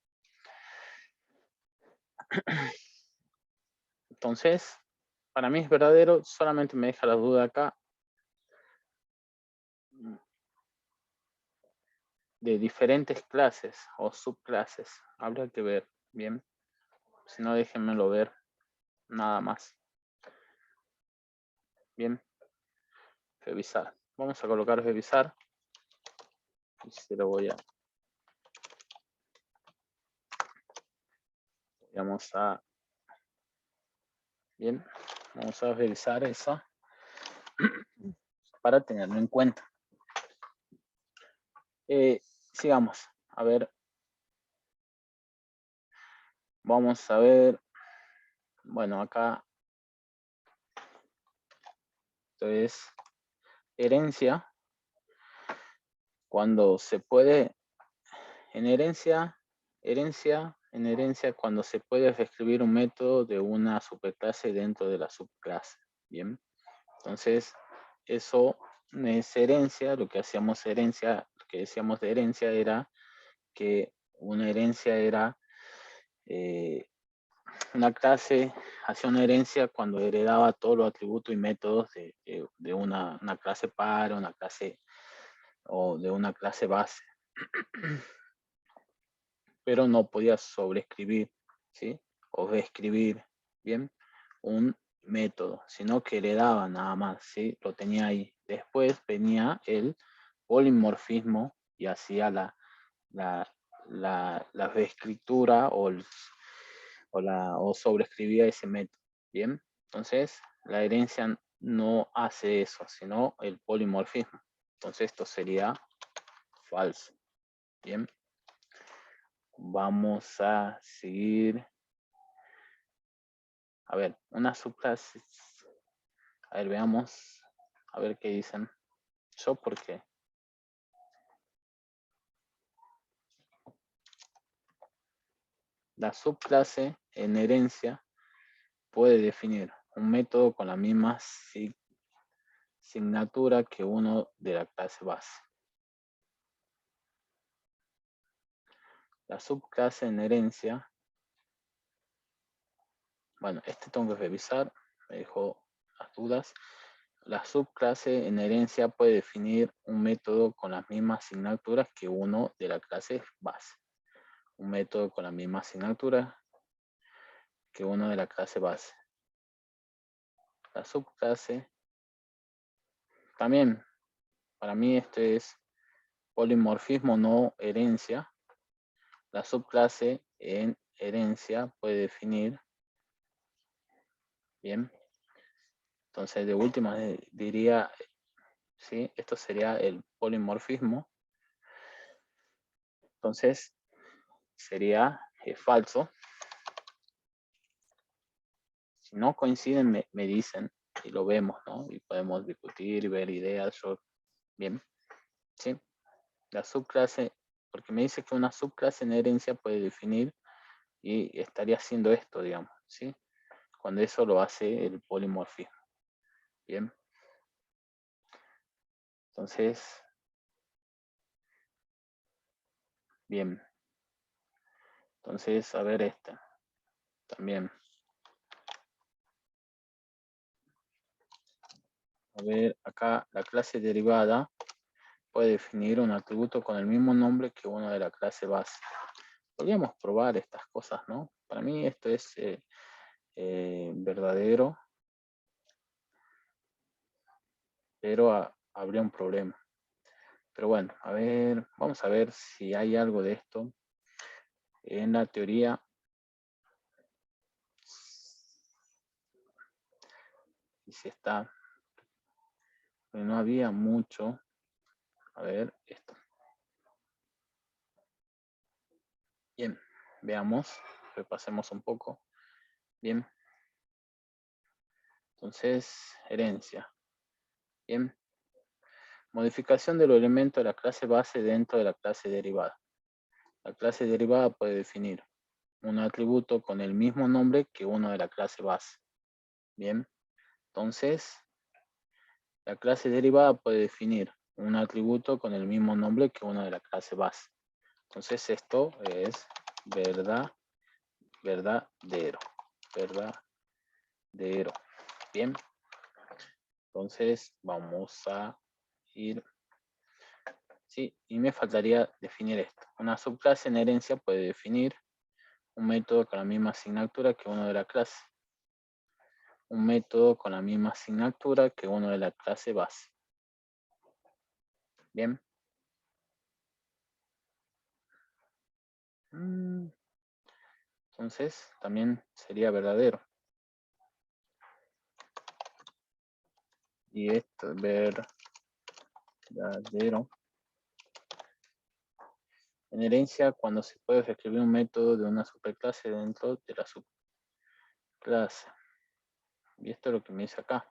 A: Entonces, para mí es verdadero, solamente me deja la duda acá de diferentes clases o subclases. Habría que ver, bien. Si no, déjenmelo ver, nada más. Bien, revisar. Vamos a colocar revisar. Y se lo voy a... Vamos a... Bien, vamos a revisar eso para tenerlo en cuenta. Sigamos. A ver. Vamos a ver. Bueno, acá. Esto es herencia. Cuando se puede. En herencia, cuando se puede reescribir un método de una superclase dentro de la subclase. Bien. Entonces, eso es herencia. Lo que hacíamos herencia, lo que decíamos de herencia era que una herencia era una clase hacía una herencia cuando heredaba todos los atributos y métodos de una clase par, una clase o de una clase base. Pero no podía sobreescribir, ¿sí? O reescribir, ¿bien? Un método, sino que heredaba nada más, ¿sí? Lo tenía ahí. Después venía el polimorfismo y hacía la reescritura o sobreescribía ese método, ¿bien? Entonces, la herencia no hace eso, sino el polimorfismo. Entonces, esto sería falso, ¿bien? Vamos a seguir. A ver, una subclase. A ver, veamos. A ver qué dicen. Yo, ¿por qué? La subclase en herencia puede definir un método con la misma asignatura que uno de la clase base. La subclase en herencia, bueno, este tengo que revisar, me dejó las dudas. La subclase en herencia puede definir un método con las mismas asignaturas que uno de la clase base. Un método con la misma asignatura que uno de la clase base. La subclase, también, para mí esto es polimorfismo, no herencia. La subclase en herencia puede definir, bien, entonces de última diría, ¿sí? Esto sería el polimorfismo. Entonces sería falso. Si no coinciden, me dicen y lo vemos, ¿no? Y podemos discutir y ver ideas. Bien, ¿sí? La subclase, porque me dice que una subclase en herencia puede definir y estaría haciendo esto, digamos, ¿sí? Cuando eso lo hace el polimorfismo. Bien. Entonces, bien. Entonces, a ver esta. También. A ver, acá la clase derivada puede definir un atributo con el mismo nombre que uno de la clase base. Podríamos probar estas cosas, ¿no? Para mí esto es verdadero, pero habría un problema. Pero bueno, a ver, vamos a ver si hay algo de esto. en la teoría y si está, pero no había mucho. A ver, esto. Bien, veamos, repasemos un poco. Bien. Entonces, herencia. Bien. Modificación de los elementos de la clase base dentro de la clase derivada. La clase derivada puede definir un atributo con el mismo nombre que uno de la clase base. Bien. Entonces, la clase derivada puede definir un atributo con el mismo nombre que uno de la clase base. Entonces, esto es verdadero. Verdadero. Bien. Entonces, vamos a ir. Sí, y me faltaría definir esto. Una subclase en herencia puede definir un método con la misma asignatura que uno de la clase. Un método con la misma asignatura que uno de la clase base. Bien. Entonces, también sería verdadero. Y esto es verdadero. En herencia, cuando se puede reescribir un método de una superclase dentro de la subclase. Y esto es lo que me dice acá.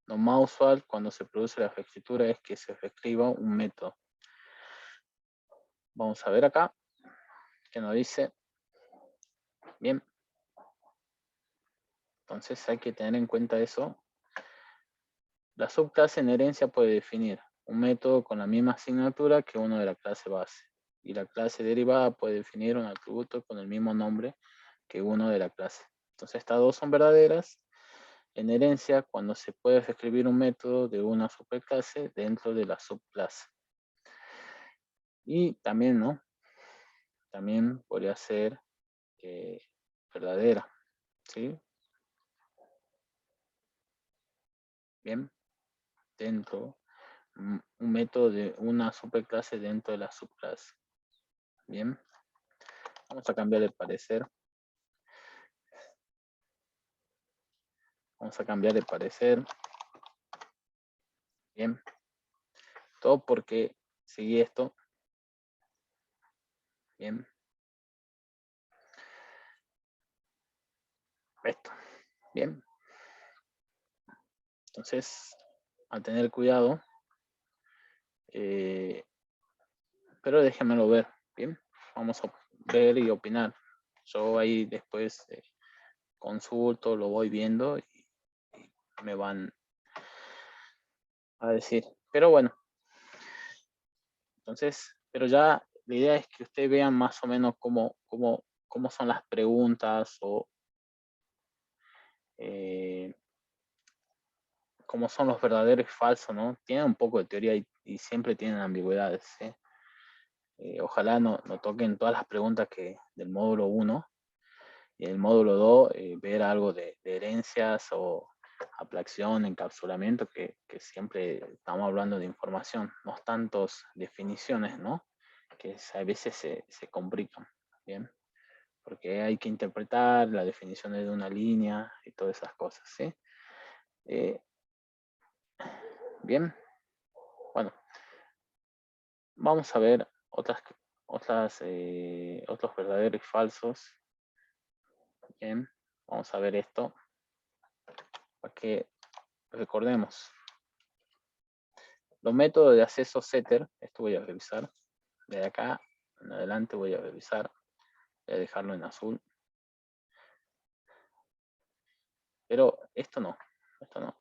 A: Lo más usual cuando se produce la reescritura es que se reescriba un método. Vamos a ver acá que nos dice. Bien. Entonces hay que tener en cuenta eso. La subclase en herencia puede definir un método con la misma asignatura que uno de la clase base. Y la clase derivada puede definir un atributo con el mismo nombre que uno de la clase. Entonces estas dos son verdaderas. En herencia, cuando se puede reescribir un método de una superclase dentro de la subclase. Y también, ¿no? También podría ser verdadera, ¿sí? Bien, dentro, un método de una superclase dentro de la subclase. Bien, vamos a cambiar el parecer. Vamos a cambiar de parecer. Bien, todo porque seguí esto. Bien. Esto. Bien. Entonces, a tener cuidado. Pero déjenmelo ver. Bien. Vamos a ver y opinar. Yo ahí después consulto, lo voy viendo y me van a decir. Pero bueno. Entonces, pero ya la idea es que ustedes vean más o menos cómo son las preguntas o cómo son los verdaderos y falsos, ¿no? Tienen un poco de teoría y siempre tienen ambigüedades, ¿sí? Ojalá no toquen todas las preguntas del módulo 1 y en el módulo 2 ver algo de herencias o aplación, encapsulamiento, que siempre estamos hablando de información, no tantos definiciones, ¿no? Que a veces se complican, ¿bien? Porque hay que interpretar las definiciones de una línea y todas esas cosas, ¿sí? Bien, bueno, vamos a ver otros verdaderos y falsos. Bien, vamos a ver esto para que recordemos. Los métodos de acceso setter, esto voy a revisar. De acá en adelante voy a revisar. Voy a dejarlo en azul. Pero esto no. Esto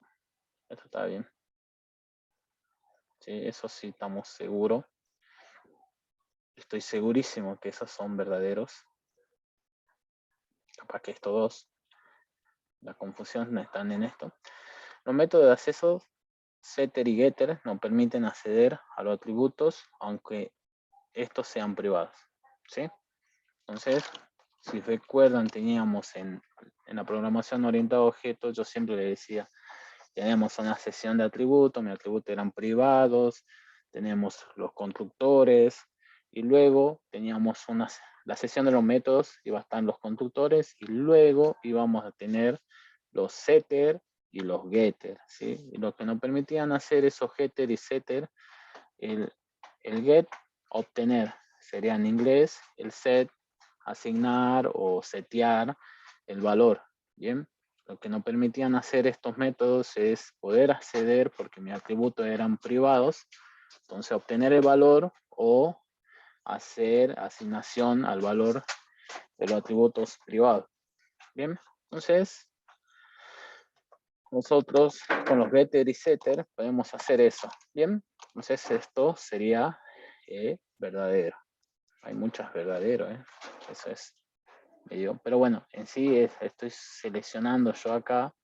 A: está bien. Sí, eso sí estamos seguros. Estoy segurísimo que esos son verdaderos. Capaz que estos dos, la confusión están en esto. Los métodos de acceso setter y getter nos permiten acceder a los atributos aunque estos sean privados, ¿sí? Entonces, si recuerdan, teníamos en la programación orientada a objetos, yo siempre le decía, tenemos una sesión de atributos, mis atributos eran privados, tenemos los constructores, y luego teníamos la sesión de los métodos iba a estar en los constructores y luego íbamos a tener los setter y los getter, ¿sí? Y lo que nos permitían hacer esos getter y setter, el get, obtener, sería en inglés, el set, asignar o setear el valor, ¿bien? Lo que nos permitían hacer estos métodos es poder acceder, porque mis atributos eran privados, entonces obtener el valor o hacer asignación al valor de los atributos privados. Bien, entonces nosotros con los getter y setter podemos hacer eso. Bien, entonces esto sería verdadero. Hay muchas verdaderos, eso es medio, pero bueno, en sí estoy seleccionando yo acá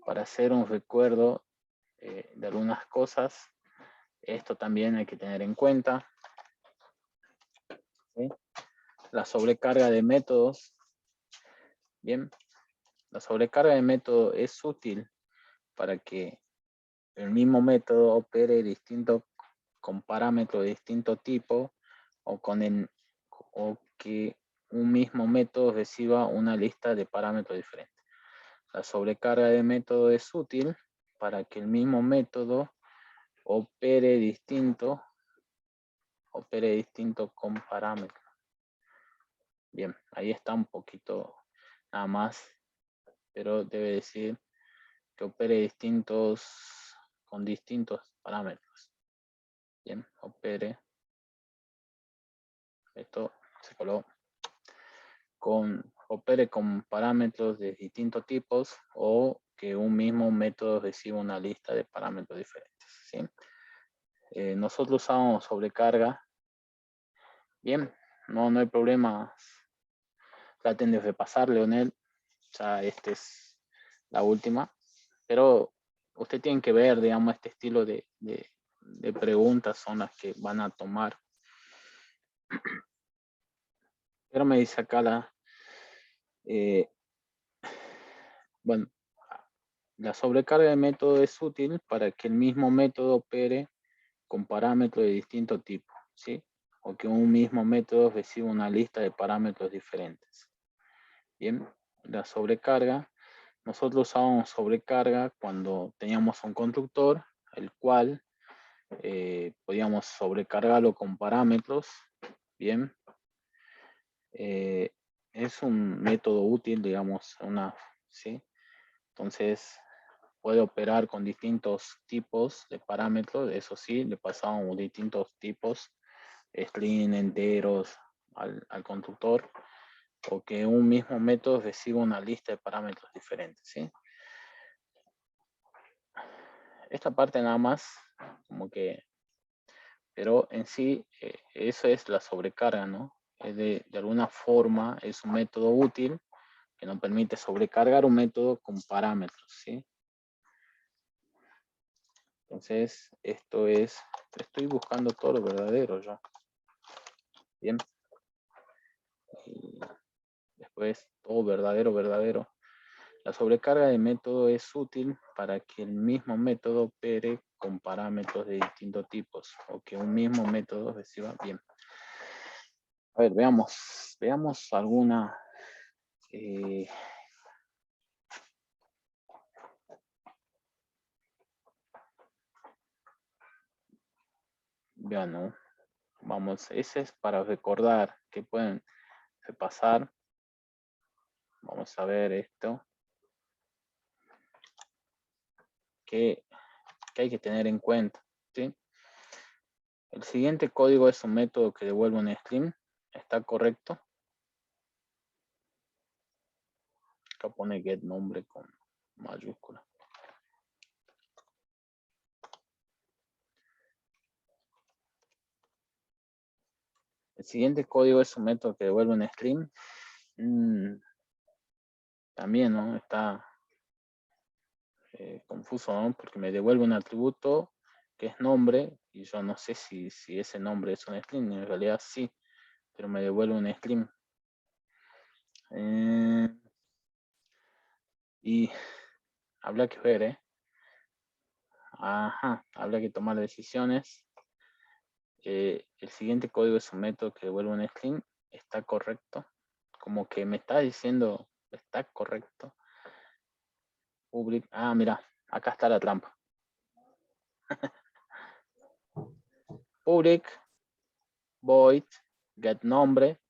A: para hacer un recuerdo de algunas cosas. Esto también hay que tener en cuenta, ¿sí? La sobrecarga de métodos. Bien, la sobrecarga de método es útil para que el mismo método opere distinto con parámetros de distinto tipo o que un mismo método reciba una lista de parámetros diferentes. La sobrecarga de método es útil para que el mismo método opere distinto con parámetros. Bien, ahí está un poquito nada más, pero debe decir que opere con distintos parámetros. Bien, opere, esto se coló, opere con parámetros de distintos tipos o que un mismo método reciba una lista de parámetros diferentes, ¿sí? Nosotros usamos sobrecarga. Bien, no hay problema. Traten de repasar, Leonel. Ya esta es la última. Pero usted tiene que ver, digamos, este estilo de preguntas son las que van a tomar. Pero me dice acá bueno, la sobrecarga de método es útil para que el mismo método opere con parámetros de distinto tipo, ¿sí? O que un mismo método reciba una lista de parámetros diferentes. Bien, la sobrecarga. Nosotros usábamos sobrecarga cuando teníamos un constructor, el cual podíamos sobrecargarlo con parámetros. Bien, es un método útil, digamos, ¿sí? Entonces puede operar con distintos tipos de parámetros, eso sí, le pasamos distintos tipos, string, enteros al constructor, o que un mismo método reciba una lista de parámetros diferentes, ¿sí? Esta parte nada más, como que, pero en sí, eso es la sobrecarga, ¿no? Es de alguna forma, es un método útil que nos permite sobrecargar un método con parámetros, ¿sí? Entonces, esto es, estoy buscando todo lo verdadero ya. Bien. Y después, todo verdadero. La sobrecarga de método es útil para que el mismo método opere con parámetros de distintos tipos o que un mismo método reciba bien. A ver, veamos alguna. Vean, ¿no? Vamos, ese es para recordar que pueden repasar. Vamos a ver esto. Que hay que tener en cuenta, ¿sí? El siguiente código es un método que devuelve un string. ¿Está correcto? Acá pone get nombre con mayúscula. El siguiente código es un método que devuelve un string. También, ¿no? Está confuso, ¿no? Porque me devuelve un atributo que es nombre y yo no sé si ese nombre es un string. En realidad sí, pero me devuelve un string. Y habría que ver, habría que tomar decisiones. El siguiente código es un método que devuelve un string. está correcto. Como que me está diciendo, está correcto. Public, mira, acá está la trampa. Public, void, get nombre,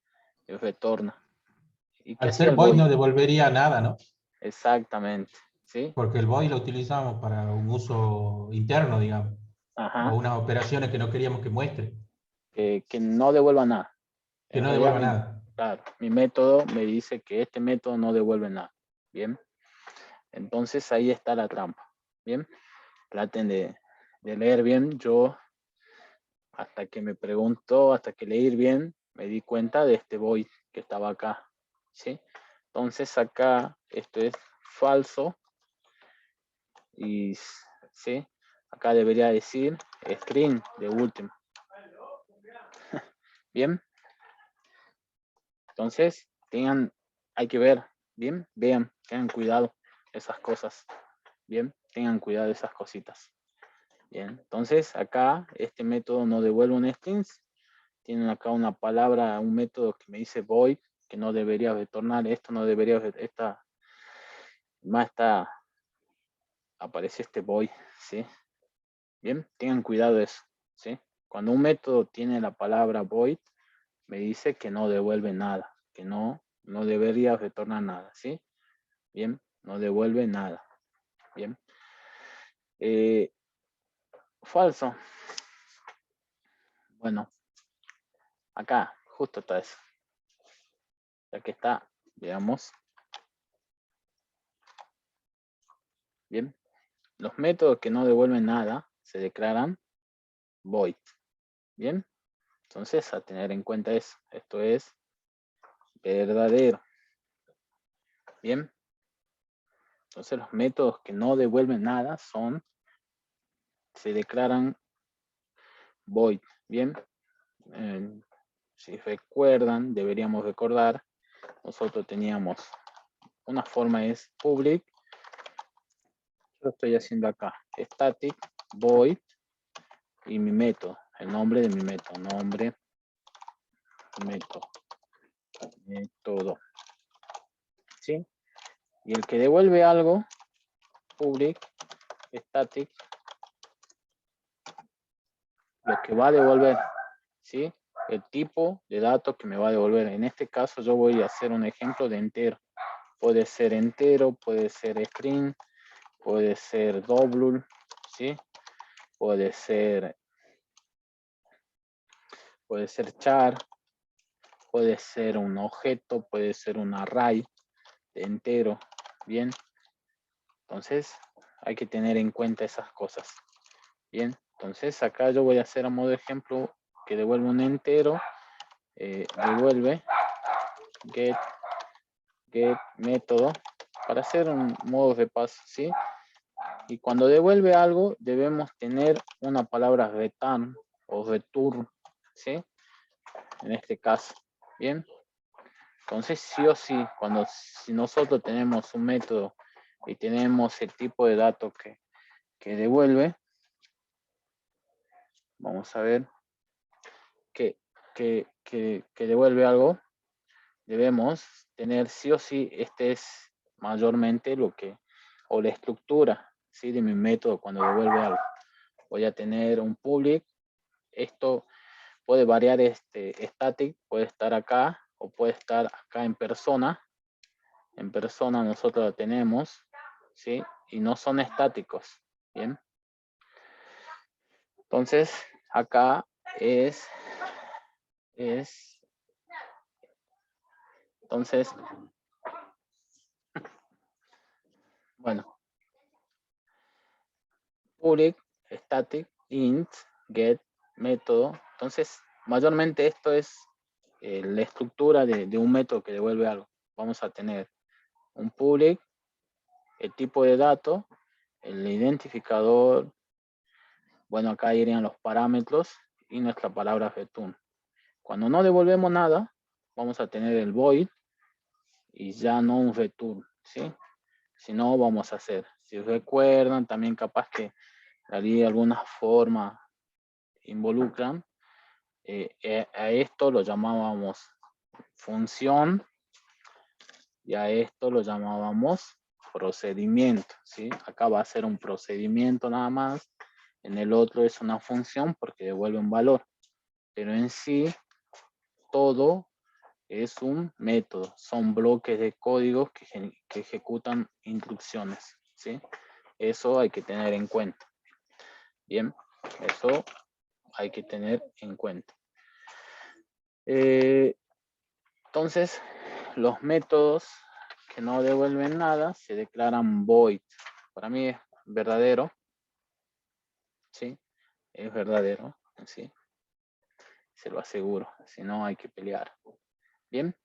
A: y retorna. ¿Y qué
B: Al
A: hacía
B: ser
A: el
B: void
A: void?
B: no devolvería nada, ¿no?
A: Exactamente, ¿sí?
B: Porque el void lo utilizamos para un uso interno, digamos, o
A: Ajá,
B: unas operaciones que no queríamos que muestre,
A: que no devuelva nada.
B: que
A: En
B: no
A: realidad,
B: devuelva nada.
A: claro, mi método me dice que este método no devuelve nada. Bien, entonces ahí está la trampa. Bien, traten de leer bien. Yo, hasta que me preguntó, hasta que leí bien, me di cuenta de este void que estaba acá. ¿Sí? Entonces acá esto es falso y ¿sí? Acá debería decir string de último. Bien, entonces hay que ver, bien, vean, tengan cuidado esas cosas, bien, tengan cuidado esas cositas. Bien, entonces acá este método no devuelve un string, tienen acá una palabra, un método que me dice void, que no debería retornar, esto no debería, más está, aparece este void, ¿sí? Bien, tengan cuidado de eso, ¿sí? Cuando un método tiene la palabra void, me dice que no devuelve nada, que no debería retornar nada, ¿sí? Bien, no devuelve nada, bien. Falso. Bueno, acá justo está eso. Ya que está, veamos. Bien, los métodos que no devuelven nada se declaran void. Bien, entonces a tener en cuenta eso. Esto es verdadero. Bien, entonces los métodos que no devuelven nada se declaran void. Bien, si recuerdan, deberíamos recordar, nosotros teníamos una forma es public, yo lo estoy haciendo acá, static, void y mi método, el nombre de mi método, método, ¿sí? Y el que devuelve algo, public, static, lo que va a devolver, ¿sí? El tipo de datos que me va a devolver. En este caso yo voy a hacer un ejemplo de entero. Puede ser entero, puede ser string, puede ser double, ¿sí? Puede ser char, puede ser un objeto, puede ser un array de entero, ¿bien? Entonces hay que tener en cuenta esas cosas, ¿bien? Entonces acá yo voy a hacer a modo de ejemplo que devuelve un entero, devuelve get método para hacer un modo de paso, ¿sí? Y cuando devuelve algo debemos tener una palabra return o return, ¿sí? En este caso, ¿bien? Entonces sí o sí, si nosotros tenemos un método y tenemos el tipo de datos que devuelve, vamos a ver que devuelve algo, debemos tener sí o sí, este es mayormente o la estructura, ¿sí? De mi método cuando devuelve algo. Voy a tener un public, esto puede variar, static, puede estar acá o puede estar acá en persona. En persona nosotros lo tenemos, ¿sí? Y no son estáticos, ¿bien? Entonces, acá entonces, bueno, public, static, int, get, método. Entonces, mayormente esto es la estructura de un método que devuelve algo. Vamos a tener un public, el tipo de dato, el identificador, bueno, acá irían los parámetros y nuestra palabra return. Cuando no devolvemos nada, vamos a tener el void y ya no un return, ¿sí? Si no, vamos a hacer. Si recuerdan, también capaz que de alguna forma involucran, a esto lo llamábamos función, y a esto lo llamábamos procedimiento, ¿sí? Acá va a ser un procedimiento nada más, en el otro es una función porque devuelve un valor, pero en sí todo es un método, son bloques de códigos que ejecutan instrucciones, ¿sí? Eso hay que tener en cuenta. Bien, eso hay que tener en cuenta. Entonces, los métodos que no devuelven nada se declaran void. Para mí es verdadero, ¿sí? Es verdadero, ¿sí? Se lo aseguro, si no hay que pelear. Bien,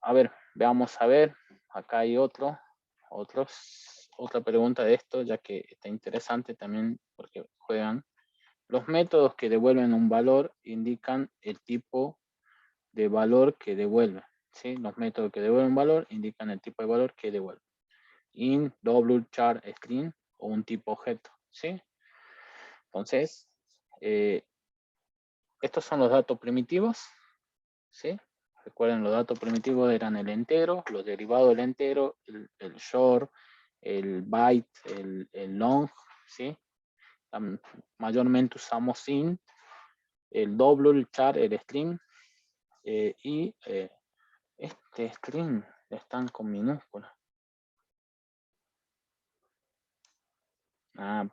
A: a ver, veamos a ver, acá hay otra pregunta de esto, ya que está interesante también porque juegan. Los métodos que devuelven un valor indican el tipo de valor que devuelve, ¿sí? Los métodos que devuelven un valor indican el tipo de valor que devuelve. Int, double, char, string o un tipo objeto, ¿sí? Entonces, estos son los datos primitivos, ¿sí? Recuerden, los datos primitivos eran el entero, los derivados del entero, el short, el byte, el long, ¿sí? Mayormente usamos int, el double, el char, el string, y este string están con minúsculas.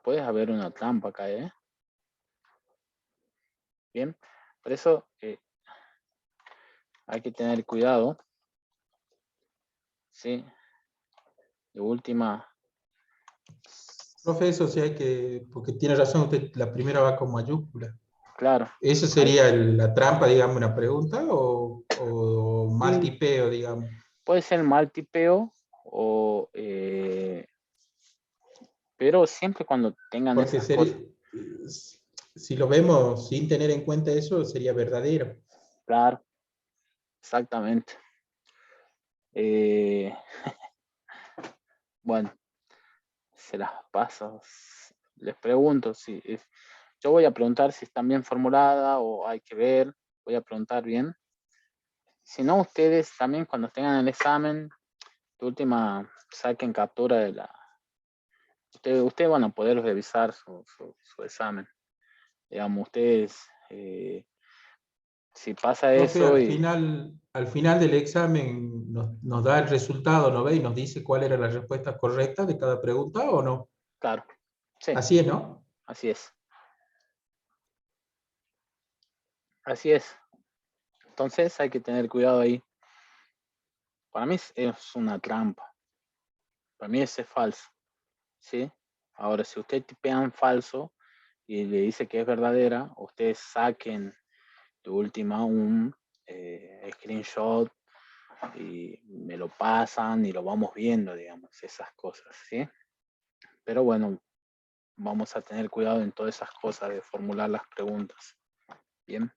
A: Puede haber una trampa acá, ¿eh? Bien, por eso hay que tener cuidado, ¿sí? De última.
B: Profe, eso sí hay que, porque tiene razón usted, la primera va con mayúscula.
A: Claro.
B: ¿Eso sería la trampa, digamos, una pregunta o mal tipeo, digamos?
A: Puede ser mal tipeo o... pero siempre cuando tengan
B: Porque
A: esas cosas.
B: si lo vemos sin tener en cuenta eso, sería verdadero.
A: Claro, exactamente. Bueno, se las paso. Les pregunto si yo voy a preguntar si están bien formuladas o hay que ver. Voy a preguntar bien. Si no, ustedes también cuando tengan el examen, de última, saquen captura de la... Ustedes van a poder revisar su examen. Digamos, ustedes, si pasa
B: Profe,
A: eso
B: al final del examen nos da el resultado, ¿no ve? Y nos dice cuál era la respuesta correcta de cada pregunta o no.
A: Claro, sí,
B: Así es, ¿no?
A: así es. Así es. Entonces hay que tener cuidado ahí. Para mí es una trampa. Para mí ese es falso. ¿Sí? Ahora, si ustedes tipean falso y le dice que es verdadera, ustedes saquen de última un screenshot y me lo pasan y lo vamos viendo, digamos, esas cosas, ¿sí? Pero bueno, vamos a tener cuidado en todas esas cosas de formular las preguntas. Bien,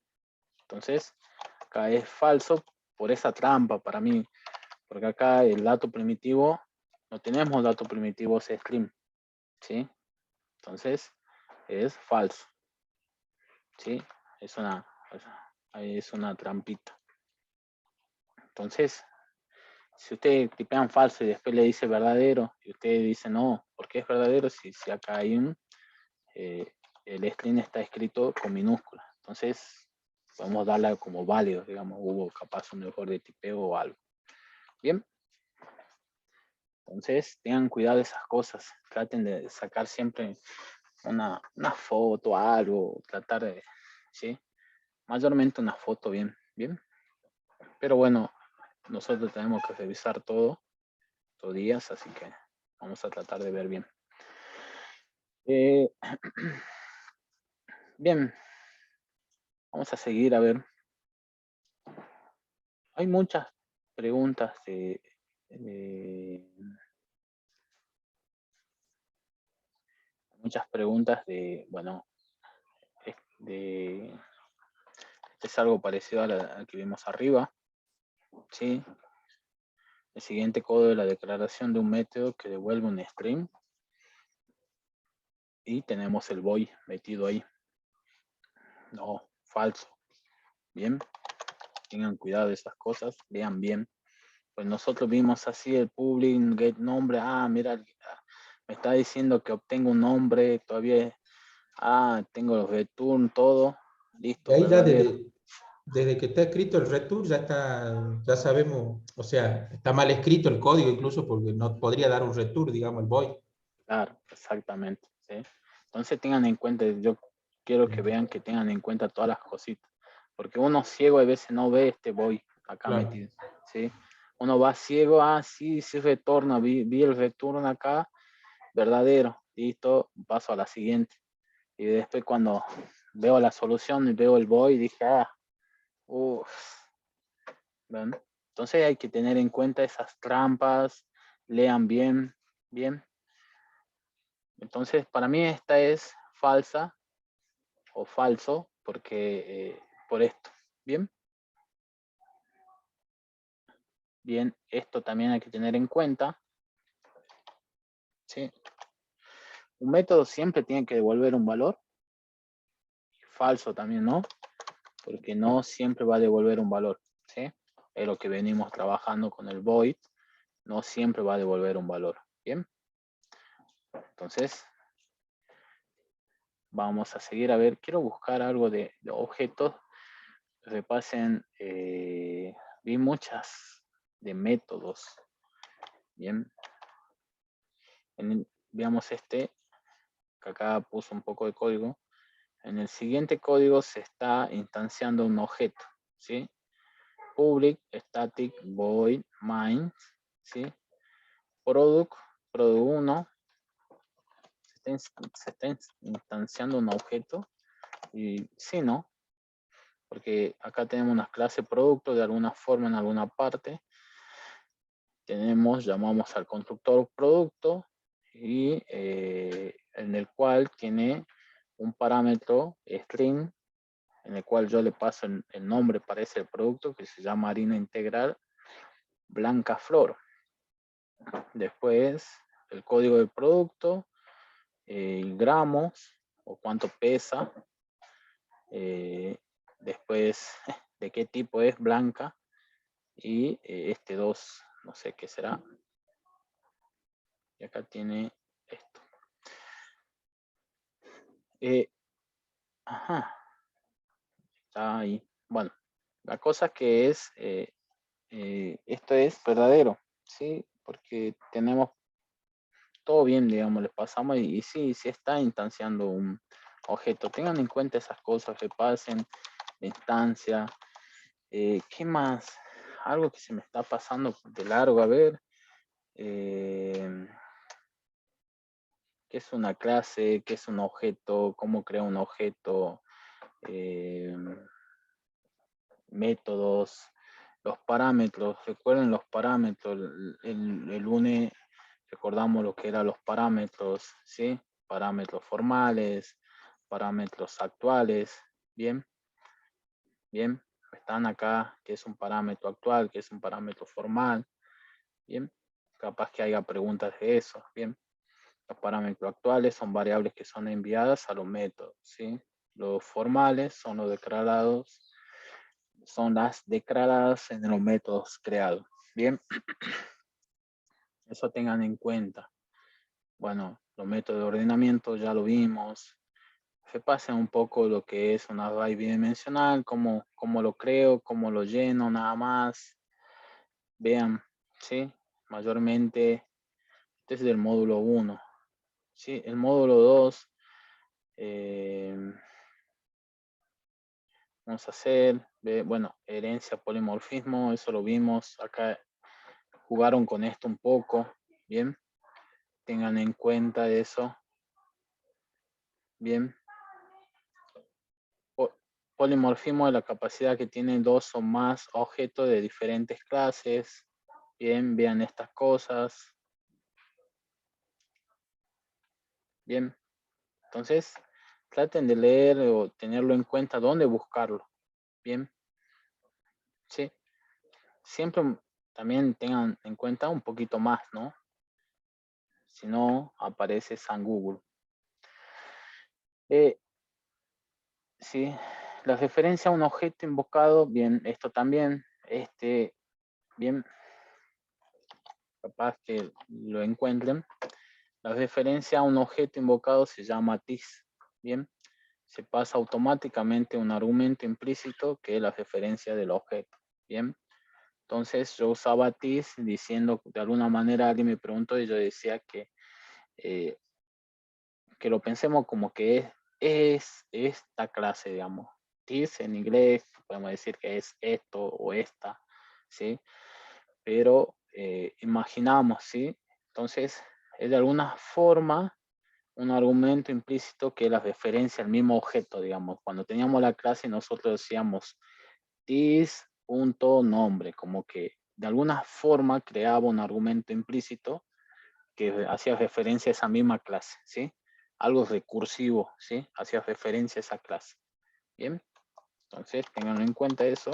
A: entonces, acá es falso por esa trampa para mí, porque acá el dato primitivo, no tenemos datos primitivos string, ¿sí? Entonces, es falso, ¿sí? Es una trampita. Entonces, si ustedes tipean falso y después le dice verdadero, y usted dice no, ¿por qué es verdadero? Si acá hay el string está escrito con minúscula. Entonces, podemos darla como válido, digamos, hubo capaz un error de tipeo o algo. Bien. Entonces, tengan cuidado de esas cosas. Traten de sacar siempre una foto, algo, tratar de, ¿sí? Mayormente una foto, bien. Pero bueno, nosotros tenemos que revisar todo, todos días, así que vamos a tratar de ver bien. Bien, vamos a seguir a ver. Hay muchas preguntas bueno, es algo parecido a la que vimos arriba, ¿sí? El siguiente código de la declaración de un método que devuelve un string. Y tenemos el void metido ahí. No, falso. Bien. tengan cuidado de esas cosas, vean bien. Pues nosotros vimos así el public, get nombre, mira, me está diciendo que obtengo un nombre, todavía, tengo los return, todo,
B: Y
A: listo,
B: ahí ya
A: verdadero.
B: desde que está escrito el return ya sabemos, o sea, está mal escrito el código incluso porque no podría dar un return, digamos, el void.
A: Claro, exactamente, ¿sí? Entonces tengan en cuenta, yo quiero que vean que tengan en cuenta todas las cositas, porque uno ciego a veces no ve este void acá
B: Claro.
A: metido, ¿sí? Uno va ciego, sí, sí retorna, vi el retorno acá, verdadero, listo, paso a la siguiente. Y después cuando veo la solución y veo el void, dije, uff, ¿ven? Entonces hay que tener en cuenta esas trampas, lean bien, bien. Entonces para mí esta es falsa o falso porque por esto, ¿bien? Bien, esto también hay que tener en cuenta, ¿sí? Un método siempre tiene que devolver un valor, falso también, ¿no? Porque no siempre va a devolver un valor, ¿sí? Es lo que venimos trabajando con el void, no siempre va a devolver un valor, ¿bien? Entonces, vamos a seguir a ver, quiero buscar algo de objetos, repasen, vi muchas de métodos, ¿bien? Veamos este, que acá puso un poco de código. En el siguiente código se está instanciando un objeto, ¿sí? Public, static, void, main, ¿sí? Product 1, se está instanciando un objeto y sí, ¿no? Porque acá tenemos unas clases producto de alguna forma en alguna parte. Llamamos al constructor producto y en el cual tiene un parámetro string en el cual yo le paso el nombre para ese producto que se llama harina integral blanca flor. Después el código del producto, gramos o cuánto pesa, después de qué tipo es blanca y este 2, no sé qué será. Y acá tiene esto. Ajá, está ahí. Bueno, la cosa que es, esto es verdadero, ¿sí? Porque tenemos todo bien, digamos, le pasamos y sí, sí está instanciando un objeto. Tengan en cuenta esas cosas que pasen, la instancia. ¿Qué más? Algo que se me está pasando de largo, a ver. ¿Qué es una clase? ¿Qué es un objeto? ¿Cómo crea un objeto? Métodos, los parámetros. Recuerden los parámetros. El lunes recordamos lo que eran los parámetros, ¿sí? Parámetros formales, parámetros actuales. Bien, bien. Están acá, que es un parámetro actual, que es un parámetro formal. Bien, capaz que haya preguntas de eso. Bien, los parámetros actuales son variables que son enviadas a los métodos, ¿sí? Los formales son los declarados, son las declaradas en los métodos creados. Bien, eso tengan en cuenta. Bueno, los métodos de ordenamiento ya lo vimos. Se pasa un poco lo que es un array bidimensional, cómo lo creo, cómo lo lleno, nada más. Vean, ¿sí? Mayormente, este es del módulo 1. ¿Sí? El módulo 2, vamos a hacer, bueno, herencia, polimorfismo, eso lo vimos. Acá jugaron con esto un poco, ¿bien? Tengan en cuenta eso. Bien. Polimorfismo es la capacidad que tienen dos o más objetos de diferentes clases. Bien, vean estas cosas. Bien. Entonces, traten de leer o tenerlo en cuenta dónde buscarlo. Bien. Sí. Siempre también tengan en cuenta un poquito más, ¿no? Si no, aparece San Google. Sí, la referencia a un objeto invocado, bien, esto también, bien, capaz que lo encuentren. La referencia a un objeto invocado se llama TIS, bien. Se pasa automáticamente un argumento implícito que es la referencia del objeto, bien. Entonces yo usaba TIS diciendo, de alguna manera alguien me preguntó y yo decía que lo pensemos como que es esta clase, digamos. TIS en inglés podemos decir que es esto o esta, ¿sí? Pero imaginamos, ¿sí? Entonces es de alguna forma un argumento implícito que es la referencia al mismo objeto, digamos. Cuando teníamos la clase nosotros decíamos this.nombre, como que de alguna forma creaba un argumento implícito que hacía referencia a esa misma clase, ¿sí? Algo recursivo, ¿sí? Hacía referencia a esa clase. Bien, entonces tengan en cuenta eso.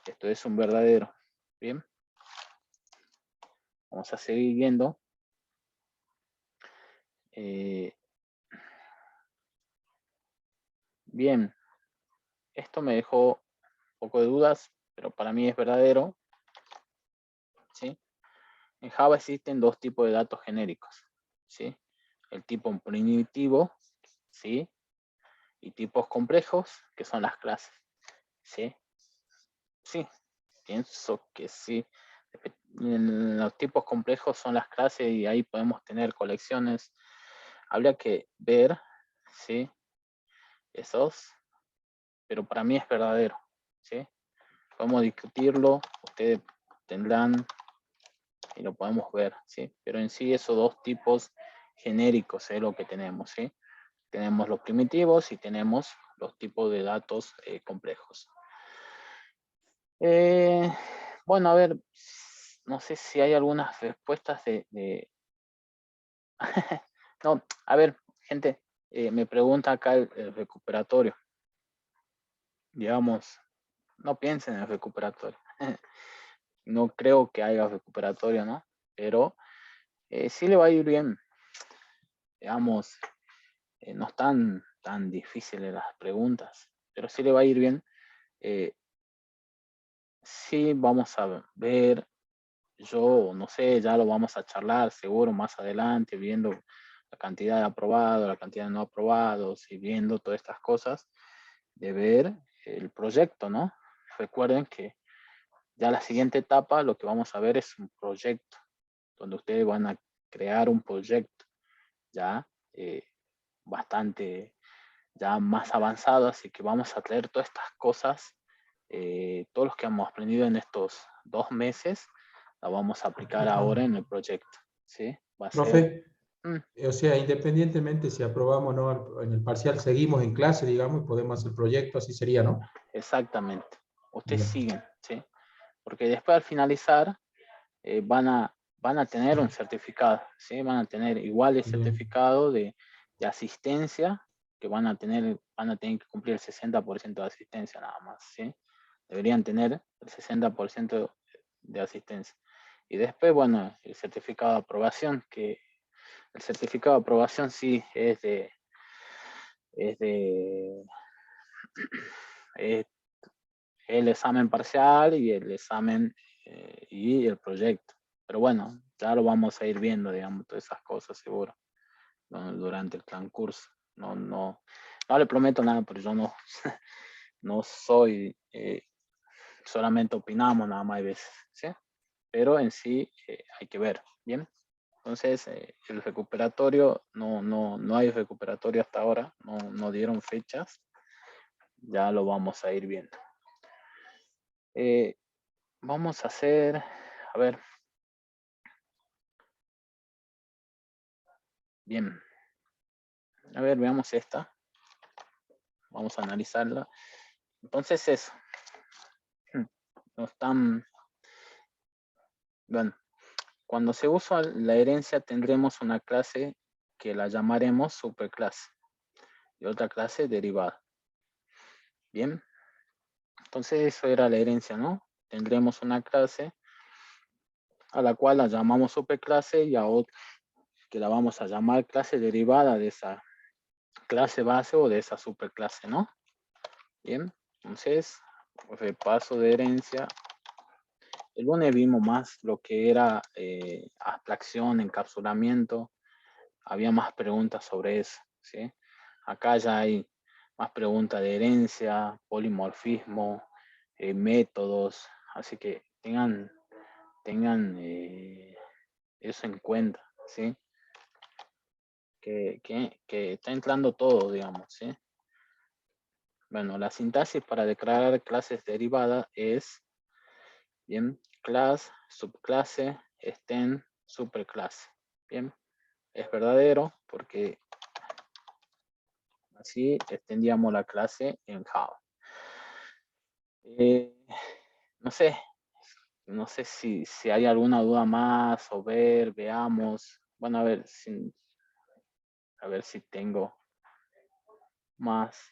A: Esto es un verdadero. Bien, vamos a seguir viendo. Bien, esto me dejó un poco de dudas, pero para mí es verdadero, ¿sí? En Java existen dos tipos de datos genéricos, ¿sí? El tipo primitivo, ¿sí? Y tipos complejos, que son las clases, ¿sí? Sí, pienso que sí. Los tipos complejos son las clases y ahí podemos tener colecciones. Habría que ver, ¿sí? Esos, pero para mí es verdadero, ¿sí? Podemos discutirlo, ustedes tendrán y lo podemos ver, ¿sí? Pero en sí esos dos tipos genéricos es lo que tenemos, ¿sí? Tenemos los primitivos y tenemos los tipos de datos complejos. Bueno, a ver, no sé si hay algunas respuestas de... No, a ver, gente, me pregunta acá el recuperatorio. Digamos, no piensen en el recuperatorio. No creo que haya recuperatorio, ¿no? Pero sí le va a ir bien. Digamos, no están tan difíciles las preguntas, pero sí le va a ir bien. Sí vamos a ver, yo no sé, ya lo vamos a charlar seguro más adelante, viendo la cantidad de aprobados, la cantidad de no aprobados y viendo todas estas cosas, de ver el proyecto, ¿no? Recuerden que ya la siguiente etapa lo que vamos a ver es un proyecto, donde ustedes van a crear un proyecto ya bastante ya más avanzado, así que vamos a traer todas estas cosas, todos los que hemos aprendido en estos 2 meses, la vamos a aplicar ahora en el proyecto, ¿sí? Va a ser...
B: Profe, o sea, independientemente si aprobamos o no en el parcial, seguimos en clase, digamos, y podemos hacer proyecto, así sería, ¿no?
A: Exactamente. Ustedes
B: Ya.
A: siguen, ¿sí? Porque después al finalizar van a tener un certificado, ¿sí? Van a tener igual el
B: Bien.
A: certificado de asistencia, que van a tener que cumplir el 60% de asistencia nada más, ¿sí? Deberían tener el 60% de asistencia. Y después, bueno, el certificado de aprobación, que el certificado de aprobación sí es el examen parcial y el examen y el proyecto. Pero bueno, ya lo vamos a ir viendo, digamos, todas esas cosas seguro, ¿no? Durante el transcurso. No le prometo nada, pero yo no, no soy, solamente opinamos nada más a veces, ¿sí? Pero en sí hay que ver, ¿bien? Entonces, el recuperatorio, no hay recuperatorio hasta ahora, no dieron fechas, ya lo vamos a ir viendo. Vamos a hacer, a ver, bien, a ver, veamos esta, vamos a analizarla. Entonces eso, no están, bueno, cuando se usa la herencia tendremos una clase que la llamaremos superclase y otra clase derivada. Bien, entonces eso era la herencia, ¿no? Tendremos una clase a la cual la llamamos superclase y a otra que la vamos a llamar clase derivada de esa clase base o de esa superclase, ¿no? Bien, entonces, repaso de herencia. El lunes vimos más lo que era abstracción, encapsulamiento. Había más preguntas sobre eso, ¿sí? Acá ya hay más preguntas de herencia, polimorfismo, métodos, así que tengan eso en cuenta, ¿sí? Que está entrando todo, digamos, ¿sí? Bueno, la sintaxis para declarar clases derivadas es, bien, class, subclase, extend, superclase, bien. Es verdadero porque así extendíamos la clase en Java. No sé, no sé si hay alguna duda más o veamos. Bueno, a ver si tengo más.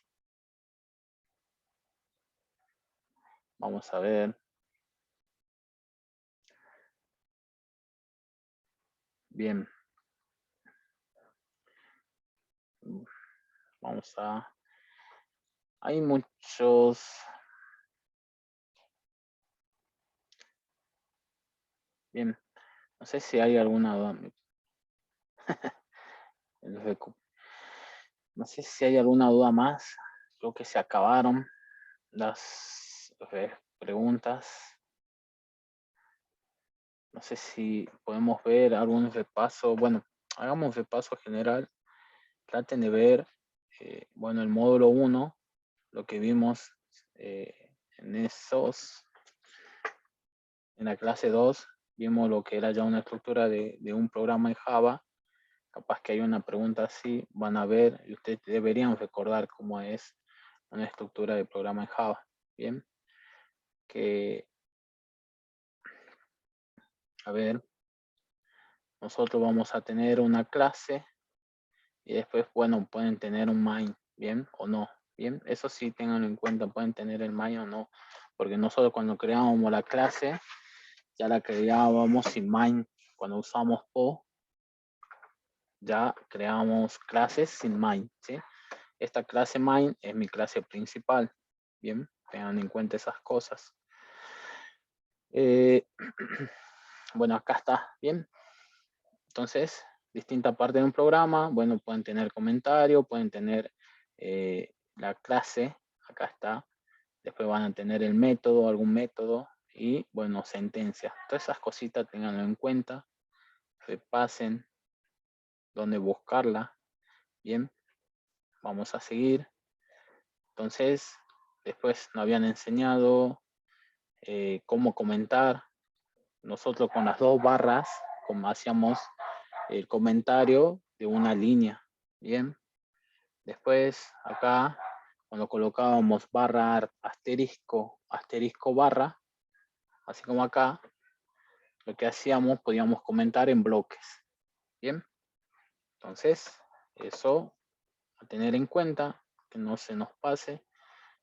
A: Vamos a ver. Bien. Vamos a... Hay muchos... Bien. No sé si hay alguna duda. No sé si hay alguna duda más. Creo que se acabaron las preguntas. No sé si podemos ver algún repaso. Bueno, hagamos un repaso general. Traten de ver, bueno, el módulo 1, lo que vimos en la clase 2, vimos lo que era ya una estructura de un programa en Java. Capaz que hay una pregunta así, van a ver, y ustedes deberían recordar cómo es una estructura de programa en Java. Bien, que, a ver, nosotros vamos a tener una clase y después, bueno, pueden tener un main, bien, o no, bien, eso sí tenganlo en cuenta, pueden tener el main o no, porque nosotros cuando creábamos la clase, ya la creábamos sin main, cuando usamos o, ya creábamos clases sin main, ¿sí? Esta clase main es mi clase principal, bien, tengan en cuenta esas cosas. Bueno, acá está, bien. Entonces, distinta parte de un programa, bueno, pueden tener comentario, pueden tener la clase, acá está. Después van a tener el método, algún método y, bueno, sentencia. Todas esas cositas tenganlo en cuenta, repasen dónde buscarla. Bien, vamos a seguir. Entonces, después nos habían enseñado cómo comentar. Nosotros con las dos barras, como hacíamos el comentario de una línea. Bien. Después, acá, cuando colocábamos barra, asterisco, asterisco, barra, así como acá, lo que hacíamos, podíamos comentar en bloques. Bien. Entonces, eso a tener en cuenta, que no se nos pase.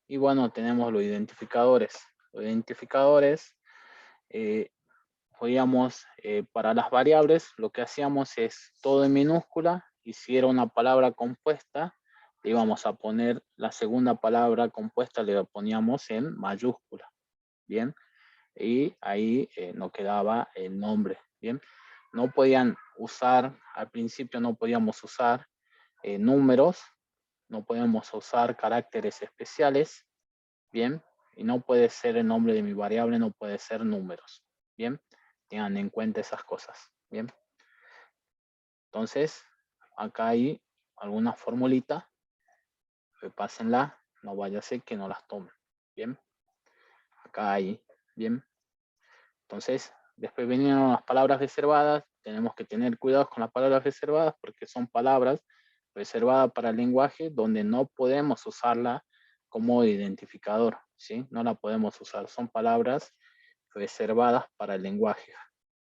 A: Y bueno, tenemos los identificadores. Los identificadores, podíamos, para las variables, lo que hacíamos es todo en minúscula, y si era una palabra compuesta, le íbamos a poner la segunda palabra compuesta, le poníamos en mayúscula. Bien, y ahí no quedaba el nombre. Bien, no podían usar, al principio no podíamos usar números, no podíamos usar caracteres especiales. Bien, y no puede ser el nombre de mi variable, no puede ser números. Bien, tengan en cuenta esas cosas. Bien, entonces acá hay alguna formulita, repásenla, no vaya a ser que no las tomen. Bien, acá hay. Bien, entonces después vinieron las palabras reservadas. Tenemos que tener cuidado con las palabras reservadas porque son palabras reservadas para el lenguaje donde no podemos usarla como identificador, ¿sí? No la podemos usar, son palabras reservadas para el lenguaje.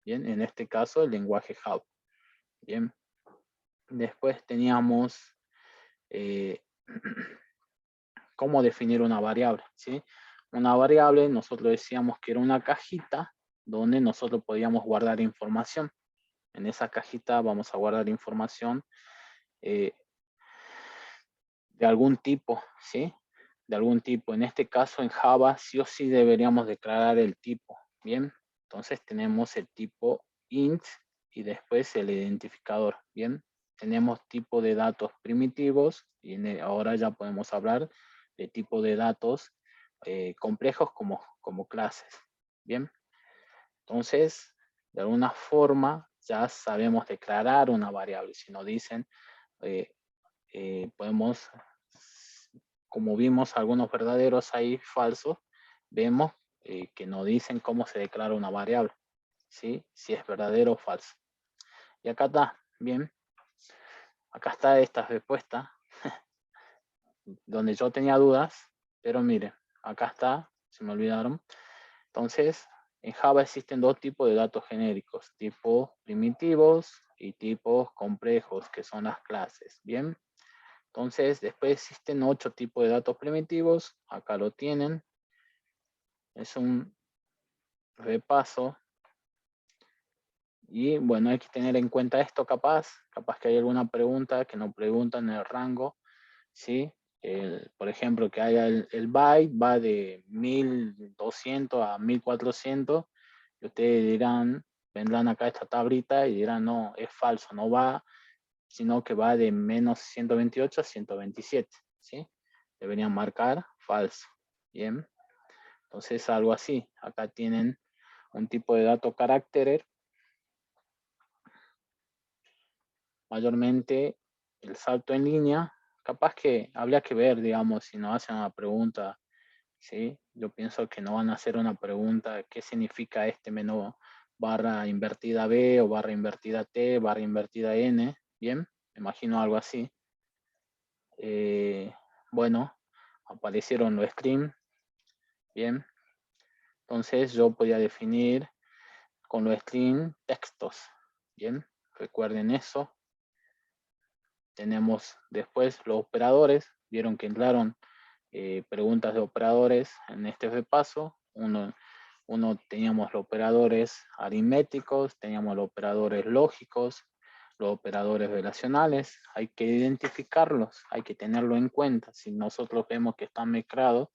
A: Bien, en este caso el lenguaje Java. Bien, después teníamos cómo definir una variable, ¿sí? Una variable, nosotros decíamos que era una cajita donde nosotros podíamos guardar información. En esa cajita vamos a guardar información de algún tipo, ¿sí? de algún tipo. En este caso, en Java, sí o sí deberíamos declarar el tipo. Bien, entonces tenemos el tipo int y después el identificador. Bien, tenemos tipo de datos primitivos y ahora ya podemos hablar de tipo de datos complejos como clases. Bien, entonces, de alguna forma ya sabemos declarar una variable. Si nos dicen, podemos, como vimos algunos verdaderos ahí falsos, vemos que nos dicen cómo se declara una variable, ¿sí? Si es verdadero o falso. Y acá está, bien, acá está esta respuesta, donde yo tenía dudas, pero miren, acá está, se me olvidaron. Entonces, en Java existen dos tipos de datos genéricos, tipos primitivos y tipos complejos, que son las clases, ¿bien? Entonces, después existen 8 tipos de datos primitivos, acá lo tienen. Es un repaso. Y bueno, hay que tener en cuenta esto capaz que hay alguna pregunta que nos preguntan en el rango, ¿sí? Por ejemplo, que haya el byte va de 1200 a 1400 y ustedes dirán, vendrán acá a esta tablita y dirán, no, es falso, no va, sino que va de menos 128 a 127, ¿sí? Deberían marcar falso, ¿bien? Entonces algo así, acá tienen un tipo de dato carácter, mayormente el salto en línea, capaz que habría que ver, digamos, si nos hacen una pregunta, ¿sí? Yo pienso que no van a hacer una pregunta, ¿qué significa este menú? Barra invertida B o barra invertida T, barra invertida N, ¿bien? Me imagino algo así. Bueno, aparecieron los streams, ¿bien? Entonces yo podía definir con los string textos, ¿bien? Recuerden eso. Tenemos después los operadores, vieron que entraron preguntas de operadores en este repaso. Uno teníamos los operadores aritméticos, teníamos los operadores lógicos, los operadores relacionales. Hay que identificarlos, hay que tenerlo en cuenta. Si nosotros vemos que están mezclados,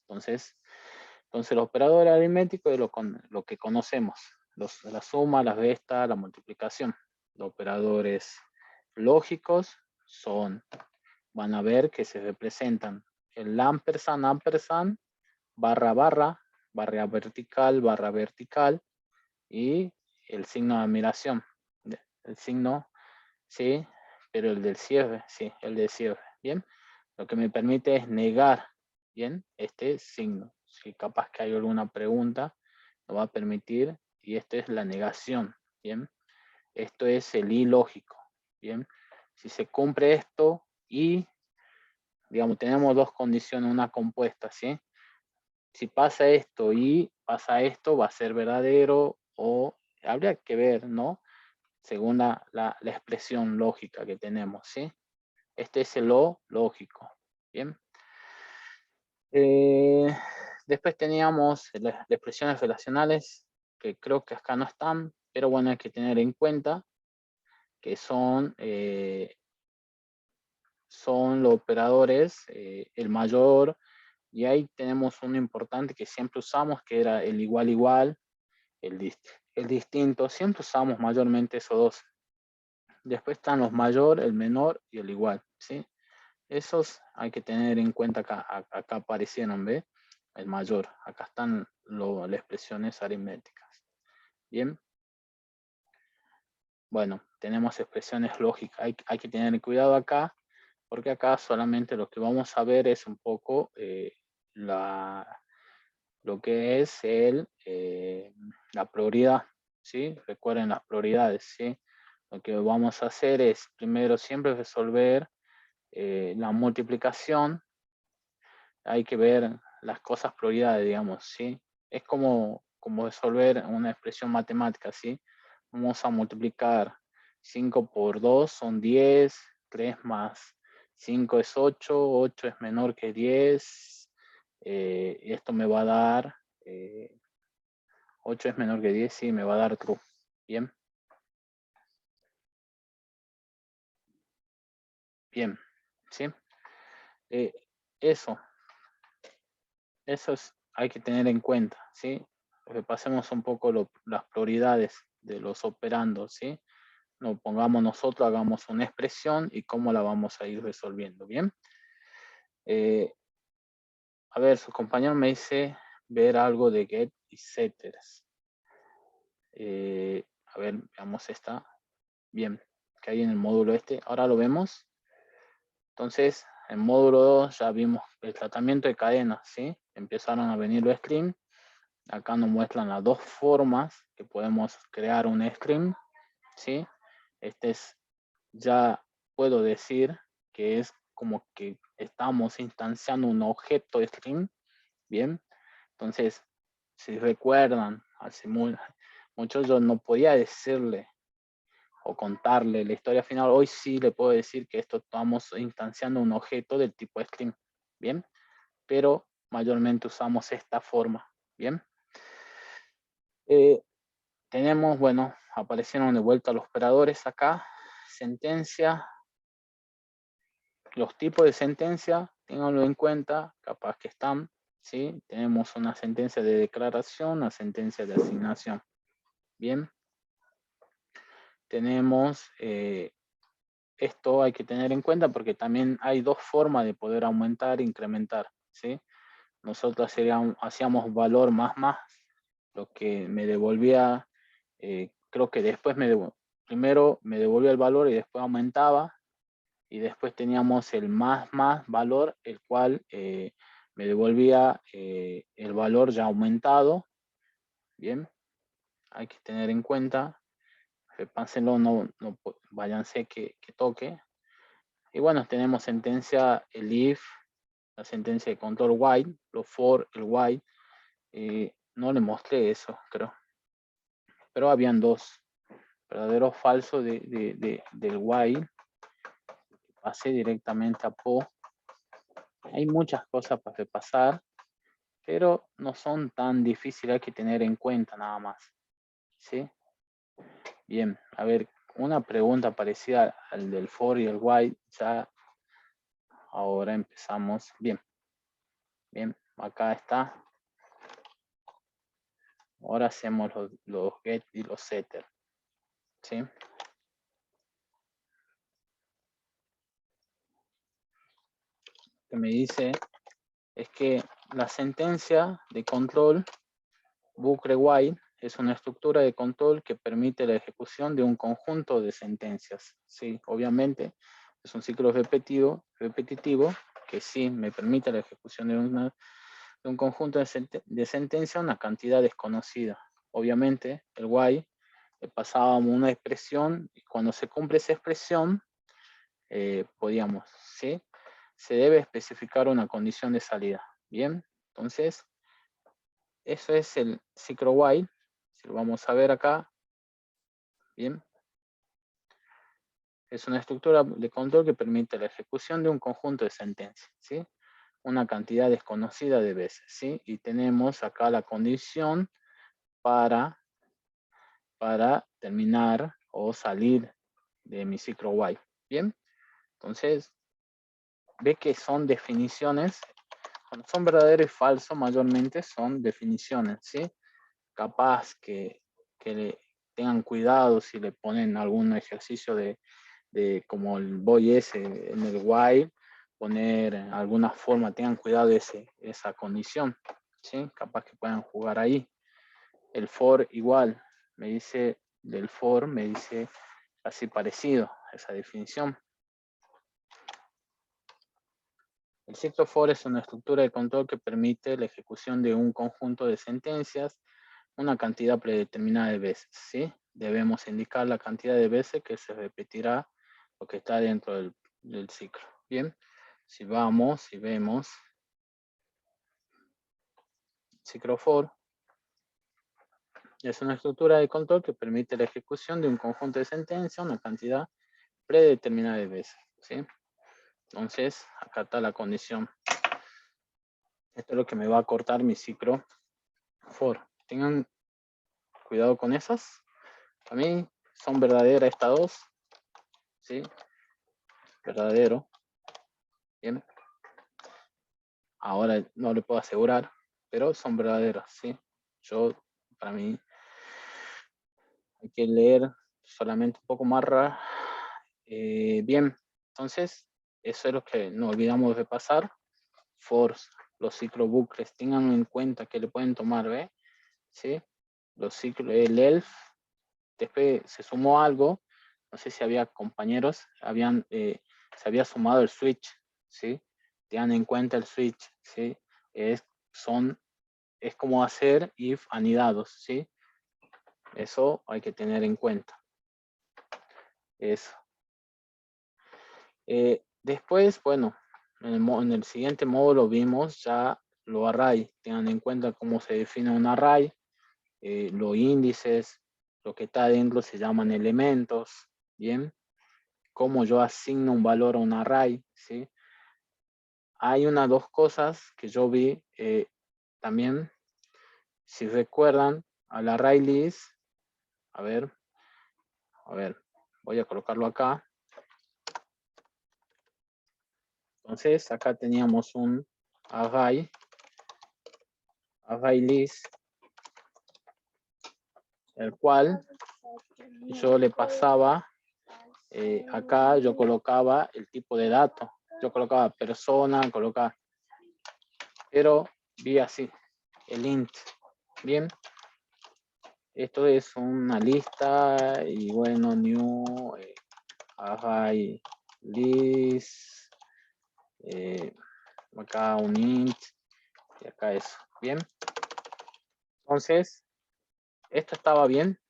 A: entonces los operadores aritméticos es lo que conocemos, la suma, la resta, la multiplicación. Los operadores lógicos van a ver que se representan el ampersand, barra, barra vertical y el signo de admiración. El signo, sí, pero el del cierre, sí, el del cierre. Bien, lo que me permite es negar, bien, este signo. Si capaz que hay alguna pregunta, lo va a permitir y esto es la negación, bien. Esto es el ilógico, bien. Si se cumple esto y, digamos, tenemos dos condiciones, una compuesta, ¿sí? Si pasa esto y pasa esto, va a ser verdadero o habría que ver, ¿no? Según la expresión lógica que tenemos, ¿sí? Este es el lo lógico, ¿bien? Después teníamos las expresiones relacionales, que creo que acá no están, pero bueno, hay que tener en cuenta que son los operadores, el mayor, y ahí tenemos uno importante que siempre usamos, que era el igual, el distinto, siempre usamos mayormente esos dos. Después están los mayor, el menor y el igual, ¿sí? Esos hay que tener en cuenta acá aparecieron, ¿ve? El mayor, acá están las expresiones aritméticas. Bien. Bueno, tenemos expresiones lógicas, hay que tener cuidado acá, porque acá solamente lo que vamos a ver es un poco lo que es la prioridad, ¿sí? Recuerden las prioridades, ¿sí? Lo que vamos a hacer es primero siempre resolver la multiplicación. Hay que ver las cosas prioridades, digamos, ¿sí? Es como resolver una expresión matemática, ¿sí? Vamos a multiplicar 5 por 2 son 10, 3 más 5 es 8, 8 es menor que 10, y esto me va a dar, 8 es menor que 10, sí, me va a dar true, ¿bien? Bien, ¿sí? Eso. Eso hay que tener en cuenta, ¿sí? Repasemos un poco las prioridades de los operandos, ¿sí? No pongamos nosotros, hagamos una expresión y cómo la vamos a ir resolviendo, ¿bien? A ver, su compañero me dice ver algo de get y setters. A ver, veamos esta. Bien, que hay en el módulo este. Ahora lo vemos. Entonces, en módulo 2 ya vimos el tratamiento de cadenas, ¿sí? Empezaron a venir los streams. Acá nos muestran las dos formas que podemos crear un stream, ¿sí? Este es, ya puedo decir que es como que estamos instanciando un objeto stream, ¿bien? Entonces, si recuerdan, hace mucho yo no podía decirle o contarle la historia final. Hoy sí le puedo decir que esto estamos instanciando un objeto del tipo stream, ¿bien? Pero mayormente usamos esta forma, ¿bien? Tenemos, bueno, aparecieron de vuelta los operadores acá, sentencia, los tipos de sentencia, ténganlo en cuenta, capaz que están, ¿sí? Tenemos una sentencia de declaración, una sentencia de asignación, ¿bien? Tenemos, esto hay que tener en cuenta porque también hay dos formas de poder aumentar e incrementar, ¿sí? Nosotros hacíamos valor más, lo que me devolvía, creo que después primero me devolvía el valor y después aumentaba, y después teníamos el más valor, el cual me devolvía el valor ya aumentado, ¿bien? Hay que tener en cuenta, repásenlo, no váyanse que toque. Y bueno, tenemos sentencia, el if, la sentencia de control while, lo for, el while. No le mostré eso, creo. Pero habían dos, verdadero o falso del while. Pasé directamente a po. Hay muchas cosas para repasar, pero no son tan difíciles, hay que tener en cuenta nada más. ¿Sí? Bien, a ver, una pregunta parecida al del for y el while, ya ahora empezamos. Bien, bien, acá está. Ahora hacemos los get y los setter. ¿Sí? Lo que me dice es que la sentencia de control bucle while es una estructura de control que permite la ejecución de un conjunto de sentencias. Sí, obviamente es un ciclo repetitivo que sí me permite la ejecución de un conjunto de sentencia, una cantidad desconocida. Obviamente el while pasábamos una expresión y cuando se cumple esa expresión podíamos, ¿sí? Se debe especificar una condición de salida. Bien, entonces eso es el ciclo while. Si lo vamos a ver acá, bien. Es una estructura de control que permite la ejecución de un conjunto de sentencias, ¿sí? Una cantidad desconocida de veces, ¿sí? Y tenemos acá la condición para terminar o salir de mi ciclo while, ¿bien? Entonces, ve que son definiciones, cuando son verdadero y falso, mayormente son definiciones, ¿sí? Capaz que tengan cuidado si le ponen algún ejercicio de como el boy ese en el while, poner alguna forma, tengan cuidado de esa condición, ¿sí? Capaz que puedan jugar ahí. El for igual, me dice del for, me dice así parecido, esa definición. El ciclo for es una estructura de control que permite la ejecución de un conjunto de sentencias una cantidad predeterminada de veces, ¿sí? Debemos indicar la cantidad de veces que se repetirá lo que está dentro del ciclo. Bien, si vamos y vemos ciclo for, es una estructura de control que permite la ejecución de un conjunto de sentencias una cantidad predeterminada de veces, ¿sí? Entonces, acá está la condición. Esto es lo que me va a cortar mi ciclo for. Tengan cuidado con esas. A mí son verdaderas estas dos, ¿sí? Verdadero. Bien. Ahora no le puedo asegurar, pero son verdaderas, ¿sí? Para mí, hay que leer solamente un poco más bien, entonces, eso es lo que no olvidamos de pasar. Force, los ciclos bucles, tengan en cuenta que le pueden tomar, ¿ve? ¿Sí? Los ciclos, el ELF, después se sumó algo, no sé si había compañeros, se había sumado el switch, ¿sí? Tengan en cuenta el switch, ¿sí? Es como hacer if anidados, ¿sí? Eso hay que tener en cuenta. Eso. Después, bueno, en el siguiente módulo vimos ya los array. Tengan en cuenta cómo se define un array, los índices, lo que está adentro se llaman elementos, ¿bien? Cómo yo asigno un valor a un array, ¿sí? Hay dos cosas que yo vi también, si recuerdan, al array list, a ver, voy a colocarlo acá. Entonces, acá teníamos un array list, el cual yo le pasaba, acá yo colocaba el tipo de dato. Yo colocaba persona, pero vi así, el int. Bien, esto es una lista y bueno, new array list, acá un int y acá eso. Bien, entonces, ¿esto estaba bien?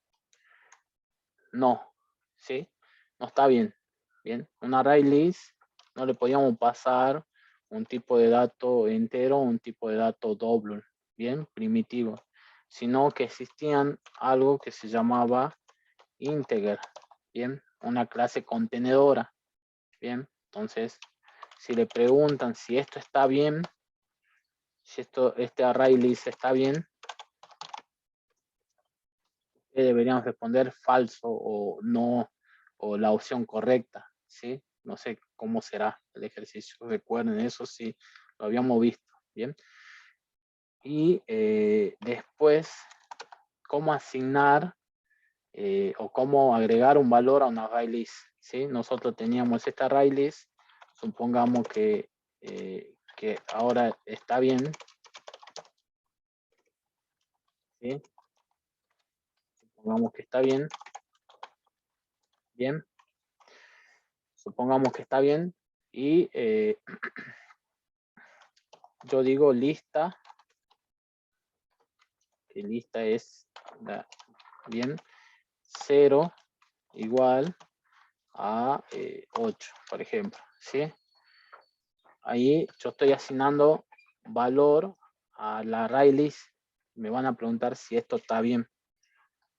A: No, ¿sí? No está bien. Bien, un array list no le podíamos pasar un tipo de dato entero, un tipo de dato doble, bien, primitivo, sino que existían algo que se llamaba integer, bien, una clase contenedora, bien. Entonces, si le preguntan si esto está bien, si este array list está bien, deberíamos responder falso o no, o la opción correcta, ¿sí? No sé cómo será el ejercicio. Recuerden eso, sí, lo habíamos visto, ¿bien? Y después, cómo asignar o cómo agregar un valor a una array list, ¿sí? Nosotros teníamos esta array list, supongamos que ahora está bien, ¿sí? Supongamos que está bien, bien. Supongamos que está bien y yo digo lista, que lista es bien, 0 igual a 8, por ejemplo, ¿sí? Ahí yo estoy asignando valor a la array list. Me van a preguntar si esto está bien.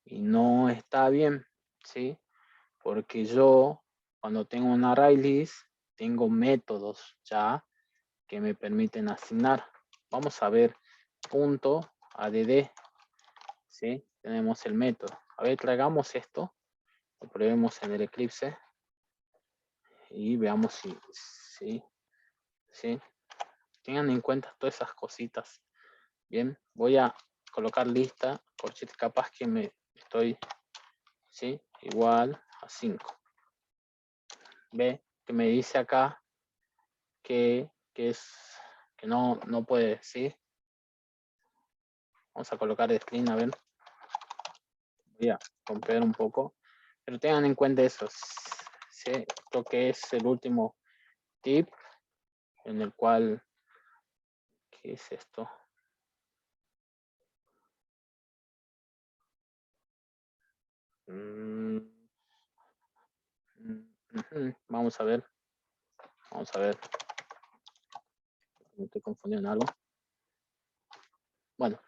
A: Y no está bien, ¿sí? Porque yo, cuando tengo una array list, tengo métodos ya que me permiten asignar. Vamos a ver punto add, ¿sí? Tenemos el método. A ver, traigamos esto, lo probemos en el Eclipse y veamos si tengan en cuenta todas esas cositas. Bien, voy a colocar lista, por si capaz que me estoy, ¿sí? Igual a 5. Ve que me dice acá que no puede, ¿sí? Vamos a colocar screen, a ver. Voy a romper un poco. Pero tengan en cuenta eso. ¿Sí? Esto que es el último tip en el cual, ¿qué es esto? Vamos a ver. Vamos a ver. Me estoy confundiendo en algo. Bueno.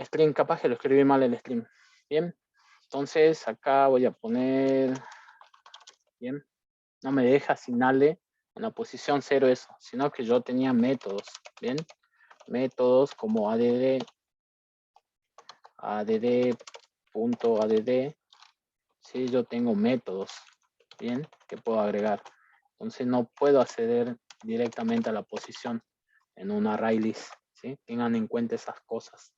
A: Stream, capaz que lo escribí mal el stream. Bien. Entonces acá voy a poner. Bien. No me deja asignarle en la posición 0 eso, sino que yo tenía métodos. Bien. Métodos como add.add, sí, yo tengo métodos, bien, que puedo agregar. Entonces no puedo acceder directamente a la posición en un array list, ¿sí? Tengan en cuenta esas cosas.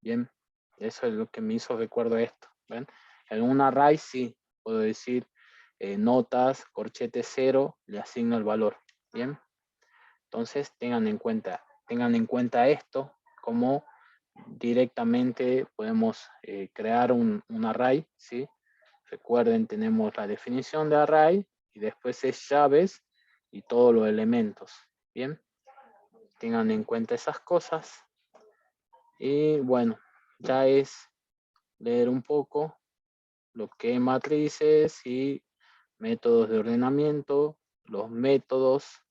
A: Bien, eso es lo que me hizo recuerdo esto. ¿Ven? En un array sí, puedo decir notas, corchete 0, le asigno el valor. Bien, entonces tengan en cuenta esto, como directamente podemos crear un array, ¿sí? Recuerden, tenemos la definición de array y después es llaves y todos los elementos. Bien, tengan en cuenta esas cosas. Y bueno, ya es leer un poco lo que es matrices y métodos de ordenamiento, los métodos,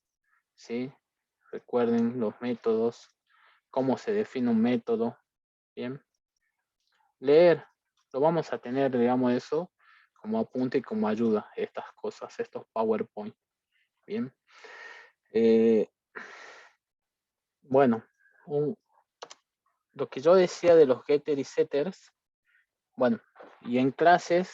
A: ¿sí? Recuerden los métodos, cómo se define un método. Bien, leer, lo vamos a tener, digamos, eso como apunte y como ayuda, estas cosas, estos PowerPoint. Bien. Bueno, lo que yo decía de los getter y setters, bueno, y en clases,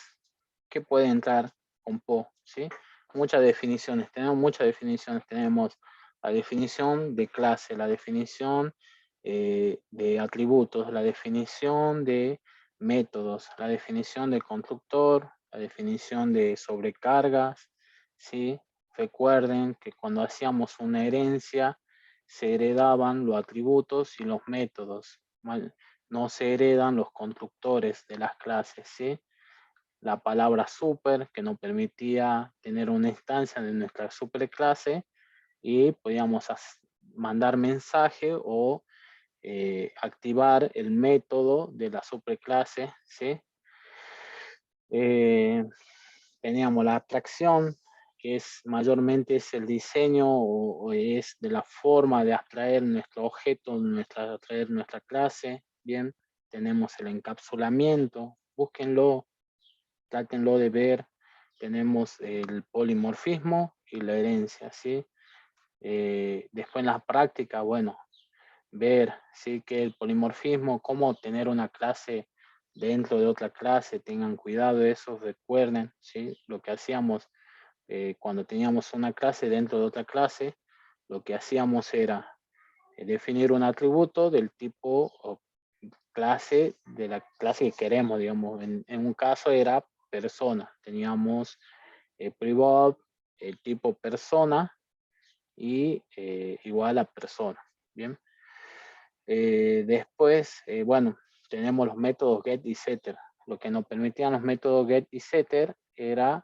A: ¿qué puede entrar con PO? ¿Sí? Muchas definiciones, tenemos muchas definiciones, tenemos la definición de clase, la definición de atributos, la definición de métodos, la definición de constructor, la definición de sobrecargas, ¿sí? Recuerden que cuando hacíamos una herencia, se heredaban los atributos y los métodos, ¿vale? No se heredan los constructores de las clases, ¿sí? La palabra super, que nos permitía tener una instancia de nuestra superclase y podíamos mandar mensaje o activar el método de la superclase, ¿sí? Teníamos la abstracción, que es mayormente es el diseño o es de la forma de abstraer nuestro objeto, abstraer nuestra clase. Bien, tenemos el encapsulamiento, búsquenlo, trátenlo de ver. Tenemos el polimorfismo y la herencia, ¿sí? Después en la práctica, bueno, ver, ¿sí? Que el polimorfismo, cómo tener una clase dentro de otra clase, tengan cuidado de eso, recuerden, ¿sí? Lo que hacíamos cuando teníamos una clase dentro de otra clase, lo que hacíamos era definir un atributo del tipo o clase de la clase que queremos, digamos. En un caso era persona, teníamos private, el tipo persona y igual a persona, ¿bien? Después, bueno, tenemos los métodos get y setter. Lo que nos permitían los métodos get y setter era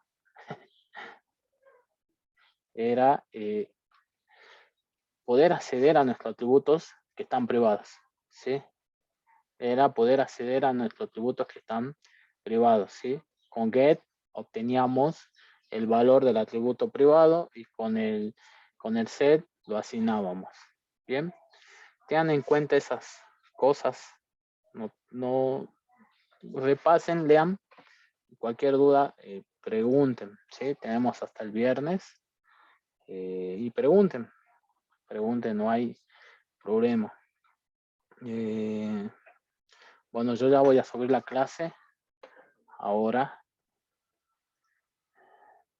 A: poder acceder a nuestros atributos que están privados, ¿sí? Era poder acceder a nuestros atributos que están privados, ¿sí? Con get obteníamos el valor del atributo privado y con el set lo asignábamos, ¿bien? Tengan en cuenta esas cosas, no repasen, lean, cualquier duda, pregunten, ¿sí? Tenemos hasta el viernes y pregunten, no hay problema. Bueno, yo ya voy a subir la clase ahora.